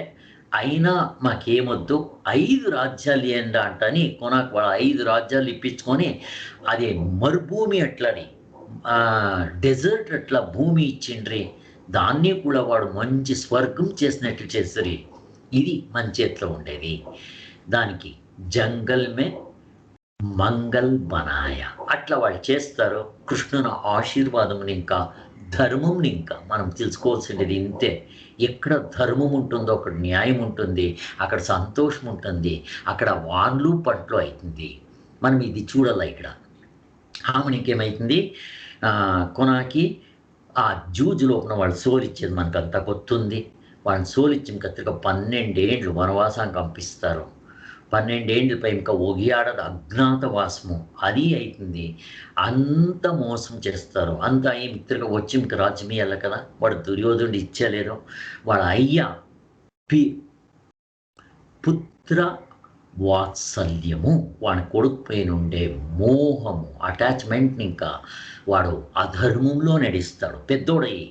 అయినా మాకేమొద్దు, 5 రాజ్యాలు ఏందా అంటని కొనాకు వాళ్ళ 5 రాజ్యాలు ఇప్పించుకొని అదే మరుభూమి అట్లని డెజర్ట్ అట్లా భూమి ఇచ్చిండ్రి. దాన్ని కూడా వాడు మంచి స్వర్గం చేసినట్లు చేసరి. ఇది మన చేతిలో ఉండేది. దానికి జంగల్ మే మంగల్ బనాయ అట్లా వాళ్ళు చేస్తారు. కృష్ణుని ఆశీర్వాదముని ఇంకా ధర్మంని ఇంకా మనం తెలుసుకోవాల్సింది ఇంతే. ఎక్కడ ధర్మం ఉంటుందో అక్కడ న్యాయం ఉంటుంది, అక్కడ సంతోషం ఉంటుంది, అక్కడ వాళ్ళు పట్లు అవుతుంది. మనం ఇది చూడాలి. ఇక్కడ ఆమెనికేమవుతుంది, కొనాకి ఆ జూజులో ఉన్న వాళ్ళు సోలిచ్చేది మనకు అంతా గుర్తుంది. వాళ్ళని సోలిచ్చిన కత్తిగా 12 ఏళ్ళు వనవాసానికి పంపిస్తారు. 12 ఏళ్ళపై ఇంకా ఒగియాడది అజ్ఞాతవాసము, అది అవుతుంది. అంత మోసం చేస్తారు. అంత అయ్యి మిత్రుగా వచ్చి ఇంక రాజ్యం ఇయ్యాలి కదా, వాడు దుర్యోధనుడు ఇచ్చేలేరు. వాడు అయ్యా పుత్ర వాత్సల్యము, వాడి కొడుకుపై నుండే మోహము, అటాచ్మెంట్ని ఇంకా వాడు అధర్మంలో నడిస్తాడు. పెద్దోడయ్యి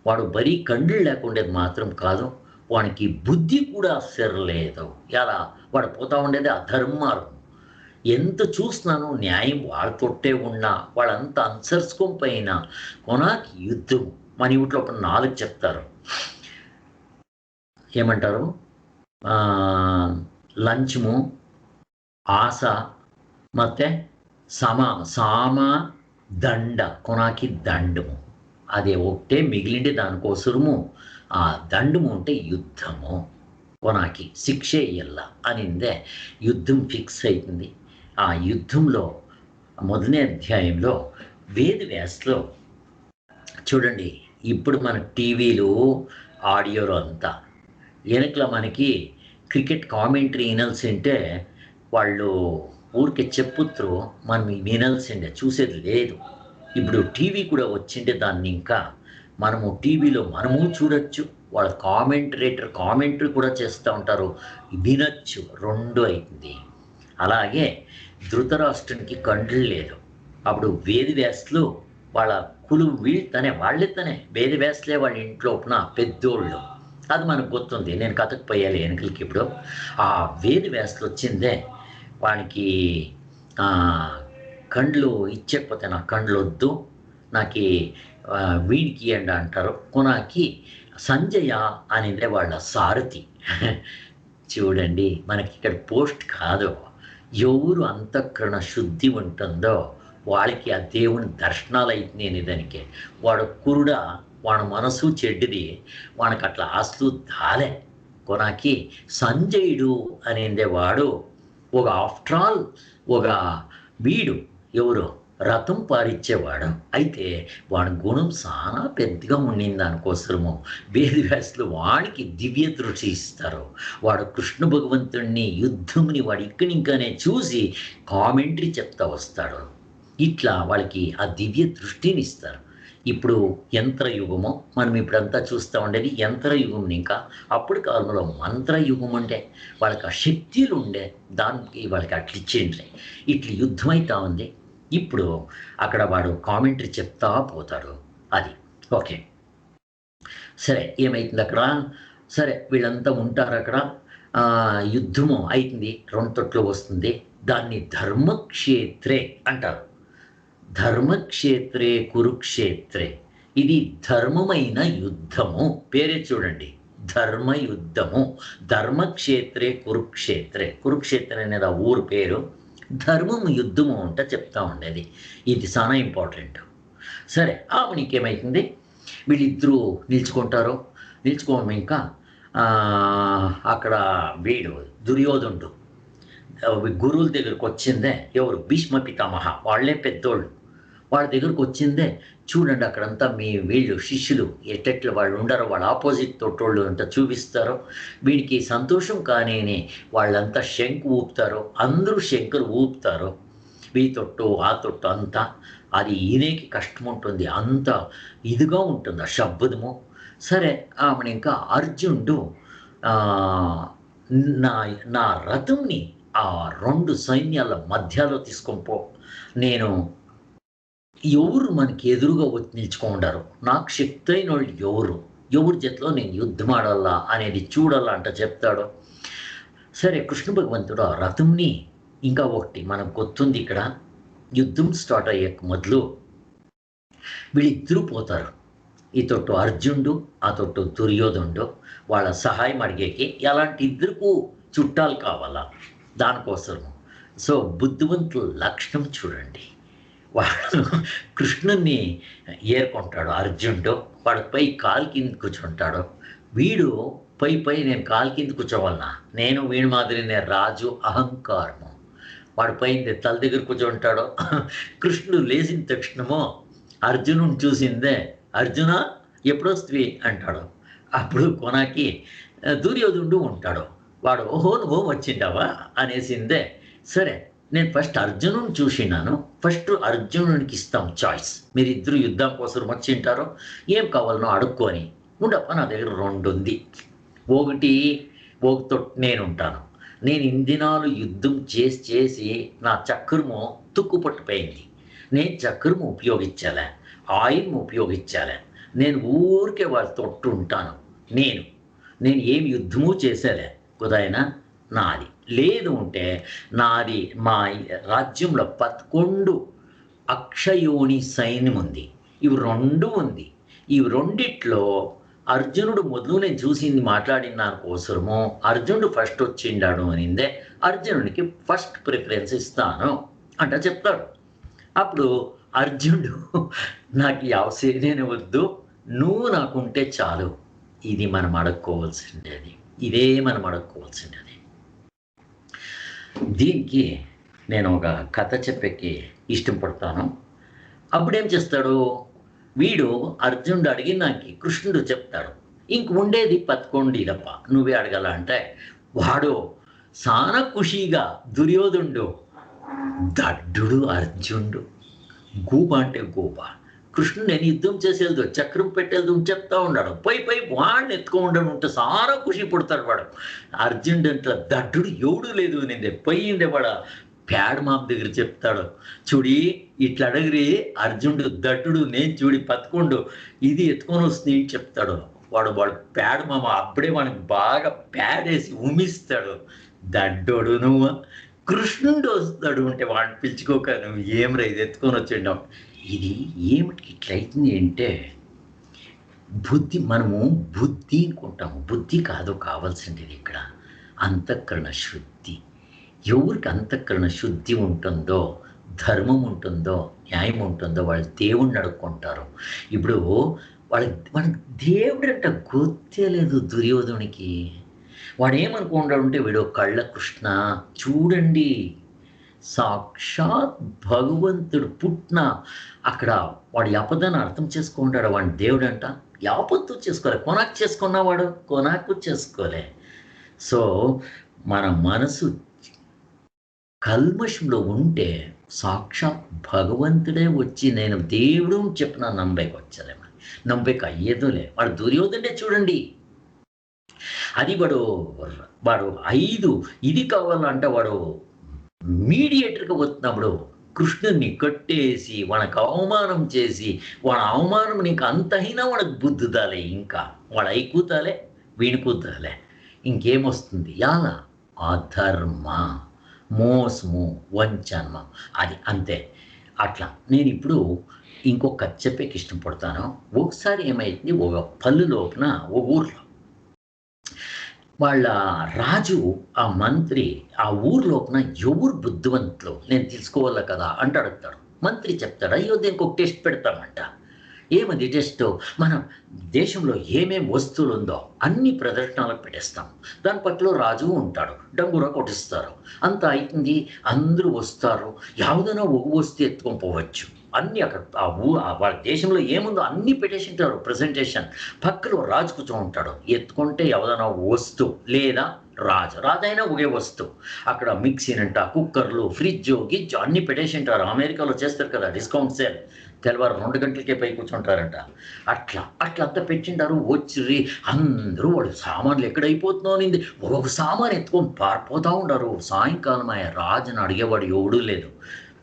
వాడు బరీ కండ్లు లేకుండేది మాత్రం కాదు, వానికి బుద్ధి కూడా సరలేదు. ఎలా వాడు పోతా ఉండేది అధర్మార్గం. ఎంత చూసినాను న్యాయం వాళ్ళతోటే ఉన్నా వాళ్ళంతా అనుసరించుకోకపోయినా కొనాకి యుద్ధం. మన ఇంట్లో ఒక 4 చెప్తారు. ఏమంటారు? లంచము, ఆశ, ಮತ್ತೆ సామ దండ, కొనాకి దండము. అదే ఒకటే మిగిలిండే దానికోసము ఆ దండము అంటే యుద్ధము. కొనాకి శిక్షే ఇయ్యల్లా అనిందే యుద్ధం ఫిక్స్ అవుతుంది. ఆ యుద్ధంలో మొదలనే అధ్యాయంలో వేదవ్యాసలో చూడండి, ఇప్పుడు మన టీవీలు ఆడియోలో అంతా వెనకల మనకి క్రికెట్ కామెంటరీ వినాల్సింటే వాళ్ళు ఊరికే చెప్పుత్రు, మనం వినాల్సిందే, చూసేది లేదు. ఇప్పుడు టీవీ కూడా వచ్చింటే దాన్ని ఇంకా మనము టీవీలో మనము చూడొచ్చు, వాళ్ళ కామెంటరీ కూడా చేస్తూ ఉంటారు, వినొచ్చు, రెండు అయింది. అలాగే ధృతరాష్ట్రునికి కండ్లు లేదు. అప్పుడు వేదవ్యాసులు వాళ్ళ కులు వాళ్ళే వేదవ్యాసులే వాళ్ళ ఇంట్లో ఉన్న పెద్దోళ్ళు. అది మనకు గుర్తుంది, నేను కథకు పోయాలి వెనకలకి. ఇప్పుడు ఆ వేదవ్యాసులు వచ్చిందే వానికి కండ్లు ఇచ్చకపోతే నా కండ్లు వద్దు, నాకు వీడికి ఇయ్యండి అంటారు. కొనాకి సంజయ అనిందే వాళ్ళ సారథి. చూడండి, మనకి ఇక్కడ పోస్ట్ కాదు, ఎవరు అంతఃకరణ శుద్ధి ఉంటుందో వాళ్ళకి ఆ దేవుని దర్శనాలు అవుతున్నాయి. దానికి వాడు కురుడా, వాడి మనసు చెడ్డిది, వానికి అట్లా ఆస్తు దాలే. కొనాకి సంజయుడు అనేదే వాడు ఒక ఆఫ్టర్ ఆల్ ఒక వీడు ఎవరు రథం పారిచ్చేవాడు. అయితే వాడి గుణం చాలా పెద్దగా ఉండింది. దానికోసము వేదవ్యాసులు వాడికి దివ్య దృష్టి ఇస్తారు. వాడు కృష్ణ భగవంతుడిని యుద్ధముని వాడు ఇంకానే చూసి కామెంటరీ చెప్తా వస్తాడు. ఇట్లా వాళ్ళకి ఆ దివ్య దృష్టిని ఇస్తారు. ఇప్పుడు యంత్రయుగము, మనం ఇప్పుడంతా చూస్తూ ఉండేది యంత్రయుగం. ఇంకా అప్పుడు కాలంలో మంత్రయుగం ఉండే, వాళ్ళకి ఆ శక్తులు ఉండే, దానికి వాళ్ళకి అట్లా ఇచ్చేయండి. ఇట్లా యుద్ధం అవుతా ఉంది. ఇప్పుడు అక్కడ వాడు కామెంటరీ చెప్తా పోతాడు. అది ఓకే. సరే, ఏమైతుంది అక్కడ? సరే, వీళ్ళంతా ఉంటారు అక్కడ. యుద్ధము అవుతుంది, రెండు తొట్లు వస్తుంది. దాన్ని ధర్మక్షేత్రే అంటారు. ధర్మక్షేత్రే కురుక్షేత్రే, ఇది ధర్మమైన యుద్ధము. పేరే చూడండి, ధర్మయుద్ధము. ధర్మక్షేత్రే కురుక్షేత్రే, కురుక్షేత్రం అనేది ఆ ఊరు పేరు. ధర్మం యుద్ధము అంట చెప్తా ఉండేది. ఇది చాలా ఇంపార్టెంట్. సరే, నీకేమైతుంది? వీళ్ళిద్దరూ నిల్చుకుంటారు. నిల్చుకోవడం ఇంకా అక్కడ వీడు దుర్యోధనుడు గురువుల దగ్గరకు వచ్చిందే, ఎవరు? భీష్మ పితామహ, వాళ్ళే పెద్దోళ్ళు. వాళ్ళ దగ్గరకు వచ్చిందే, చూడండి అక్కడంతా మీ వీళ్ళు శిష్యులు ఎట్టెట్లు వాళ్ళు ఉండరో, వాళ్ళ ఆపోజిట్ తొట్టోళ్ళు అంతా చూపిస్తారు. వీడికి సంతోషం కానీ వాళ్ళంతా శంకు ఊపుతారు, అందరూ శంకులు ఊపుతారు. ఈ తొట్టు ఆ తొట్టు అంతా, అది ఈయనకి కష్టం ఉంటుంది, అంత ఇదిగా ఉంటుంది ఆ శబ్దము. సరే, ఆమెను ఇంకా అర్జునుడు నా నా రథంని ఆ రెండు సైన్యాల మధ్యలో తీసుకొని పో, నేను ఎవరు మనకి ఎదురుగా వచ్చి నిల్చుకుంటారు, నాకు శక్తి అయిన వాళ్ళు ఎవరి చేతిలో నేను యుద్ధం ఆడాలా అనేది చూడాలా అంట చెప్తాడు. సరే, కృష్ణ భగవంతుడు ఆ రథంని ఇంకా ఒకటి మనకు గుర్తుంది, ఇక్కడ యుద్ధం స్టార్ట్ అయ్యే మొదలు వీళ్ళిద్దరూ పోతారు. ఈ తొట్టు అర్జునుడు, ఆ తొట్టు దుర్యోధనుడు. వాళ్ళ సహాయం అడిగేకి ఎలాంటి ఇద్దరుకు చుట్టాలు కావాలా, దానికోసము. సో బుద్ధివంతుల లక్షణం చూడండి. వాడు కృష్ణుని ఏర్కొంటాడు అర్జునుడు, వాడు పై కాలు కింద కూర్చుంటాడు. వీడు పై నేను కాలు కింద కూర్చోవాలన్నా, నేను వీడి మాదిరినే రాజు అహంకారము. వాడు పై తల దగ్గర కూర్చుంటాడు. కృష్ణుడు లేచిన తక్షణమో అర్జునుని చూసిందే, అర్జున ఎప్పుడొస్తుంది అంటాడు. అప్పుడు కొనాకి దుర్యోధనుడు ఉంటాడు. వాడు ఓహో నువ్వు వచ్చిండావా అనేసిందే. సరే, నేను ఫస్ట్ అర్జునుని చూసినాను, ఫస్ట్ అర్జునునికి ఇస్తాం చాయిస్. మీరిద్దరు యుద్ధం కోసం వచ్చింటారో, ఏం కావాలనో అడుక్కొని ఉండప్ప, నా దగ్గర రెండు ఉంది. ఒకతో నేనుంటాను. నేను ఇన్ని దినాలు యుద్ధం చేసి నా చక్రము తుక్కుపట్టుపోయింది. నేను చక్రము ఉపయోగించాలే, ఆయిల్ ఉపయోగించాలే. నేను ఊరికే వాళ్ళ తొట్టు ఉంటాను. నేను ఏమి యుద్ధము చేసేలే కుదాయినా, నాది లేదు ఉంటే నాది. మా రాజ్యంలో 11 అక్షయోని సైన్యం ఉంది, ఇవి రెండు ఉంది. ఇవి రెండిట్లో అర్జునుడు మొదలు నేను చూసింది మాట్లాడిన దానికోసము అర్జునుడు ఫస్ట్ వచ్చిండాడు అనిందే, అర్జునుడికి ఫస్ట్ ప్రిఫరెన్స్ ఇస్తాను అంట చెప్తాడు. అప్పుడు అర్జునుడు నాకు ఈ అవసరం వద్దు, నువ్వు నాకుంటే చాలు. ఇది మనం అడుక్కోవాల్సిండేది, ఇదే మనం అడుక్కోవాల్సిండేది. దీనికి నేను ఒక కథ చెప్పేకి ఇష్టపడతాను. అప్పుడేం చేస్తాడు వీడు, అర్జునుడు అడిగిన నాకు కృష్ణుడు చెప్తాడు, ఇంక ఉండేది 11 ఇదప్ప, నువ్వే అడగాల అంటే వాడు చాలా ఖుషీగా దుర్యోధనుడు, దడ్డుడు అర్జునుడు, గూబ అంటే గూబ. కృష్ణుడు నేను యుద్ధం చేసేది చక్రం పెట్టేది చెప్తా ఉన్నాడు. పోయి వాడిని ఎత్తుకోండి ఉంటే సారా ఖుషి పడతాడు వాడు. అర్జునుడు అంటే దడ్డుడు ఎవడు లేదు నిందే పోయిందే వాడు ప్యాడ్ మామ దగ్గర చెప్తాడు, చూడి ఇట్లా అడగిరి అర్జునుడు దడ్డుడు నేను చూడి పత్తుకోండు ఇది ఎత్తుకొని వస్తుంది అని చెప్తాడు. వాడు ప్యాడ్ మామ అప్పుడే వాడికి బాగా ప్యాడ్ వేసి ఉమిస్తాడు. దడ్డోడు నువ్వు, కృష్ణుడు వస్తాడు అంటే వాడిని పిలుచుకోక నువ్వు ఏం రా ఇది ఎత్తుకొని వచ్చాడు. ఇది ఏమిటి ఇట్లయితుంది అంటే మనము బుద్ధి అనుకుంటాము. బుద్ధి కాదు కావాల్సింది ఇక్కడ అంతఃకరణ శుద్ధి. ఎవరికి అంతఃకరణ శుద్ధి ఉంటుందో, ధర్మం ఉంటుందో, న్యాయం ఉంటుందో వాళ్ళు దేవుణ్ణి అడుక్కుంటారు. ఇప్పుడు మనకు దేవుడు అంట గుర్తే లేదు దుర్యోధనునికి. వాడు ఏమనుకుంటాడంటే వీడు కళ్ళ కృష్ణ చూడండి సాక్షాత్ భగవంతుడు పుట్టిన అక్కడ వాడు యాపదని అర్థం చేసుకుంటాడు. వాడి దేవుడు అంట యాపత్తు చేసుకోలే, కొనాకు చేసుకున్నవాడు కొనాకు చేసుకోలే. సో మన మనసు కల్మషంలో ఉంటే సాక్షాత్ భగవంతుడే వచ్చి నేను దేవుడు చెప్పిన నంబేకి వచ్చలేమని నంబేకి అయ్యేదోలే. వాడు దుర్యోధనే చూడండి, అది వాడు 5 ఇది కావాలంటే వాడు మీడియేటర్గా వస్తున్నప్పుడు కృష్ణుని కట్టేసి వాడికి అవమానం చేసి వాడి అవమానం నీకు అంతైనా వాడికి బుద్ధుదాలే, ఇంకా వాడు అయికూతాలే వీణుకూతాలే, ఇంకేమొస్తుంది యాల అధర్మ మోసము వంచన అది అంతే. అట్లా నేను ఇప్పుడు ఇంకొక కథ చెప్పేకి ఇష్టపడతాను. ఒకసారి ఏమైంది, ఒక పల్లె లోపల ఒక ఊర్లో వాళ్ళ రాజు ఆ మంత్రి ఆ ఊరు లోపల ఎవరు బుద్ధివంతులు నేను తెలుసుకోవాలా కదా అంటే అడుగుతాడు. మంత్రి చెప్తాడు, అయ్యో దీనికి ఒక టెస్ట్ పెడతామంట. ఏమది టెస్ట్, మన దేశంలో ఏమేం వస్తువులు ఉందో అన్ని ప్రదర్శనలకు పెట్టేస్తాం. దాని పట్ల రాజు ఉంటాడు, డంగురా కొట్టిస్తారు, అంత అవుతుంది. అందరూ వస్తారు, ಯಾವುದనో ఒక వస్తువు ఎత్తుకొని పోవచ్చు. అన్నీ అక్కడ వాళ్ళ దేశంలో ఏముందో అన్నీ పెట్టేసింటారు ప్రజెంటేషన్. పక్కలో రాజు కూర్చొని ఉంటాడు, ఎత్తుకుంటే ఎవదైనా వస్తువు లేదా రాజైనా ఒకే వస్తువు. అక్కడ మిక్సీనంట, కుక్కర్లు, ఫ్రిడ్జ్ గిజ్జు అన్నీ పెట్టేసింటారు. అమెరికాలో చేస్తారు కదా డిస్కౌంట్ సేల్, తెల్లవారు 2 గంటలకే పై కూర్చుంటారంట. అట్లా అంతా పెట్టింటారు. వచ్చి అందరూ వాడు సామాన్లు ఎక్కడైపోతుందో అనింది ఒక సామాన్ ఎత్తుకొని పారిపోతూ ఉంటారు. సాయంకాలం రాజుని అడిగేవాడు ఎవడూ లేదు.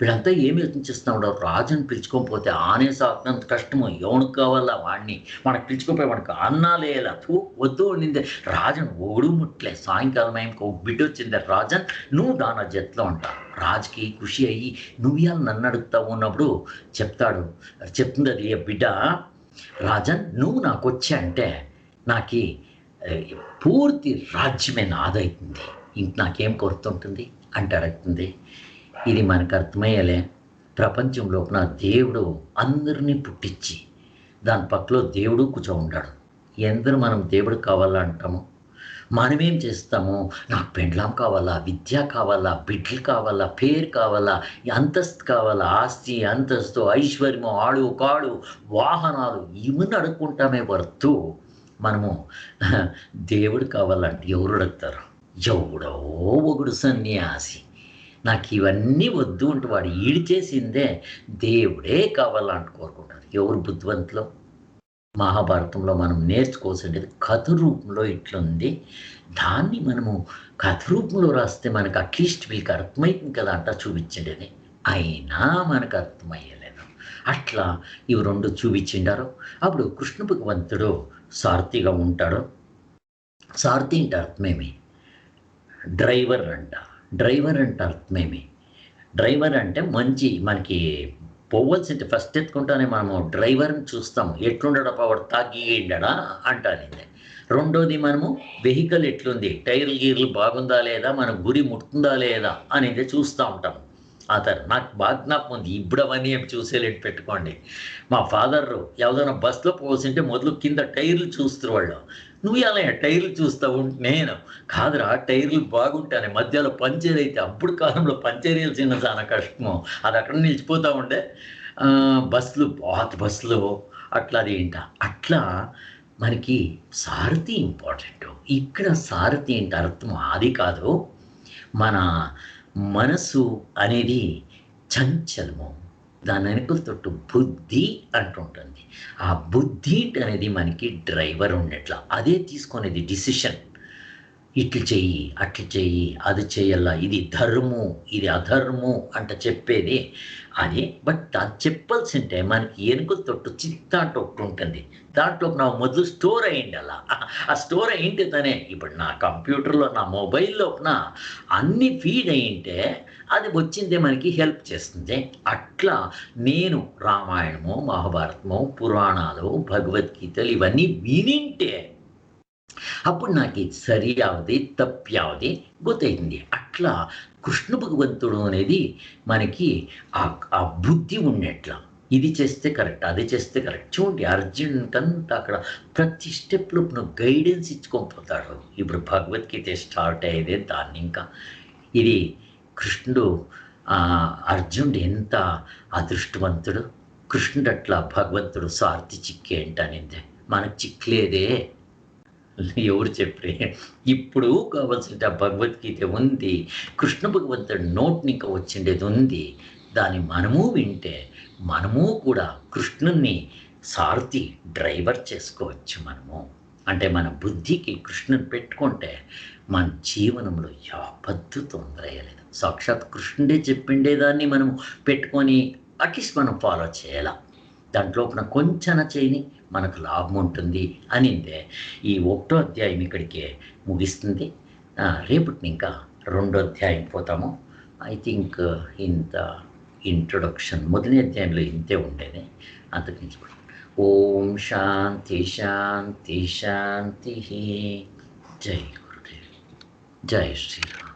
వీళ్ళంతా ఏమి యోచించేస్తూ ఉంటారు, రాజుని పిలుచుకొని పోతే ఆనే సాకినంత కష్టము, ఎవనికి కావాలా వాడిని మనకు పిలుచుకోపోయి వాడికి అన్నాలేలా వద్దు ఉండింది. రాజన్ ఓడు ముట్లే. సాయంకాలం ఆయనకు ఒక బిడ్డ వచ్చింది, రాజన్ నువ్వు దాని జట్లో ఉంటా. రాజుకి ఖుషి అయ్యి నువ్వు ఇవాళ నన్ను అడుగుతావు ఉన్నప్పుడు చెప్తుంది అది బిడ్డ, రాజన్ నువ్వు నాకు వచ్చా అంటే నాకు పూర్తి రాజ్యమే నాదవుతుంది, ఇంక నాకేం కొరుతుంటుంది అంటే అడుగుతుంది. ఇది మనకు అర్థమయ్యేలే, ప్రపంచంలో నా దేవుడు అందరినీ పుట్టించి దాని పక్కలో దేవుడు కూర్చో ఉంటాడు. ఎందరూ మనం దేవుడు కావాలా అంటాము, మనమేం చేస్తాము, నాకు పెండ్లాం కావాలా, విద్య కావాలా, బిడ్డలు కావాలా, పేరు కావాలా, అంతస్తు కావాలా, ఆస్తి అంతస్తు ఐశ్వర్యము ఆడు కాడు వాహనాలు ఇవన్నీ అడుక్కుంటామే వర్తు మనము దేవుడు కావాలంటే ఎవరు అడుగుతారు? ఎవడో ఒకడు సన్యాసి నాకు ఇవన్నీ వద్దు అంటే వాడు ఈడ్చేసిందే దేవుడే కావాలంటూ కోరుకుంటారు. ఎవరు బుద్ధివంతులు? మహాభారతంలో మనం నేర్చుకోవాల్సింది కథ రూపంలో ఇట్లుంది, దాన్ని మనము కథ రూపంలో రాస్తే మనకు అట్లీస్ట్ వీళ్ళకి అర్థమవుతుంది కదా అంట చూపించండి. అయినా మనకు అర్థమయ్యలేదు. అట్లా ఇవి 2 చూపించిండారు. అప్పుడు కృష్ణ భగవంతుడు సారథిగా ఉంటాడు. సారథి అంటే అర్థమేమి? డ్రైవర్ అంట. డ్రైవర్ అంటే అర్థమేమి? డ్రైవర్ అంటే మంచి మనకి పోవాల్సింది ఫస్ట్ ఎత్తుకుంటానే మనము డ్రైవర్ని చూస్తాము, ఎట్లుండడప్ప వాడు తాగియండడా అంటానింది. రెండోది మనము వెహికల్ ఎట్లుంది, టైర్లు గీర్లు బాగుందా లేదా, మన గురి ముట్టుకుందా లేదా అనేది చూస్తూ ఉంటాము. ఆ తర్వాత నాకు బాగా జ్ఞాపకం ఉంది, ఇప్పుడు అవన్నీ చూసేలేట్ పెట్టుకోండి. మా ఫాదర్ ఎవదైనా బస్సులో పోవాల్సింటే మొదలు కింద టైర్లు చూస్తారు వాళ్ళు. నువ్వు ఎలా టైర్లు చూస్తావు? నేను కాదురా, టైర్లు బాగుంటానే మధ్యలో పంచర్ అయితే అప్పుడు కాలంలో పంచర్ వేయాల్సిన చాలా కష్టము, అది అక్కడ నిలిచిపోతూ ఉండే. బస్సులు పాత బస్సులు అట్లా అది ఏంట. అట్లా మనకి సారథి ఇంపార్టెంట్. ఇక్కడ సారథి అంటే అర్థం అది కాదు. మన మనసు అనేది చంచలము. దాని వెనకల తొట్టు బుద్ధి అంటుంటుంది. ఆ బుద్ధి అనేది మనకి డ్రైవర్ ఉన్నట్ల. అదే తీసుకునేది డిసిషన్. ఇట్లు చెయ్యి, అట్లు చెయ్యి, అది చెయ్యాల, ఇది ధర్మం, ఇది అధర్మం అంట చెప్పేది అదే. బట్ అది చెప్పాల్సింటే మనకి ఎనుకల తొట్టు చిత్త అంటూ ఒకటి ఉంటుంది. దాంట్లో నా మొదలు స్టోర్ అయ్యింది అలా. ఆ స్టోర్ అయ్యింటితోనే ఇప్పుడు నా కంప్యూటర్లో, నా మొబైల్లోన అన్ని ఫీడ్ అయ్యింటే అది వచ్చిందే మనకి హెల్ప్ చేస్తుంది. అట్లా నేను రామాయణము, మహాభారతము, పురాణాలు, భగవద్గీతలు ఇవన్నీ వినింటే అప్పుడు నాకు ఇది సరి యావది, తప్పు యావది ಗೊತ್ತయింది. అట్లా కృష్ణ భగవంతుడు అనేది మనకి ఆ బుద్ధి ఉన్నట్ల. ఇది చేస్తే కరెక్ట్, అది చేస్తే కరెక్ట్. చూడండి అర్జున్‌కంతా అక్కడ ప్రతి స్టెప్‌లో గైడెన్స్ ఇచ్చుకొని పోతాడు. ఇప్పుడు భగవద్గీత స్టార్ట్ అయ్యేదే దాన్ని ఇంకా. ఇది కృష్ణుడు అర్జునుడు ఎంత అదృష్టవంతుడు. కృష్ణుడు అట్లా భగవంతుడు సారథి చిక్కేంటనిందే. మనకు చిక్కలేదే. ఎవరు చెప్పరే? ఇప్పుడు కావాల్సిన భగవద్గీత ఉంది. కృష్ణ భగవంతుడి నోటిని ఇంకా వచ్చిండేది ఉంది. దాన్ని మనము వింటే మనము కూడా కృష్ణుణ్ణి సారథి డ్రైవర్ చేసుకోవచ్చు మనము. అంటే మన బుద్ధికి కృష్ణుని పెట్టుకుంటే మన జీవనంలో యావత్తు తొందర అయ్యలేదు. సాక్షాత్ కృష్ణుడే చెప్పిండేదాన్ని మనం పెట్టుకొని అట్లీస్ట్ మనం ఫాలో చేయాల. దాంట్లో కొంచెం చేయని మనకు లాభం ఉంటుంది అనిందే. ఈ ఒకటో అధ్యాయం ఇక్కడికే ముగిస్తుంది. రేపటిని ఇంకా రెండో అధ్యాయం పోతాము. ఐ థింక్ ఇంత ఇంట్రొడక్షన్ మొదలనే అధ్యాయంలో ఇంతే ఉండేది. అంతకుమించి ఓం శాంతి శాంతి శాంతి. జై గురుదేవ్, జై శ్రీరామ్.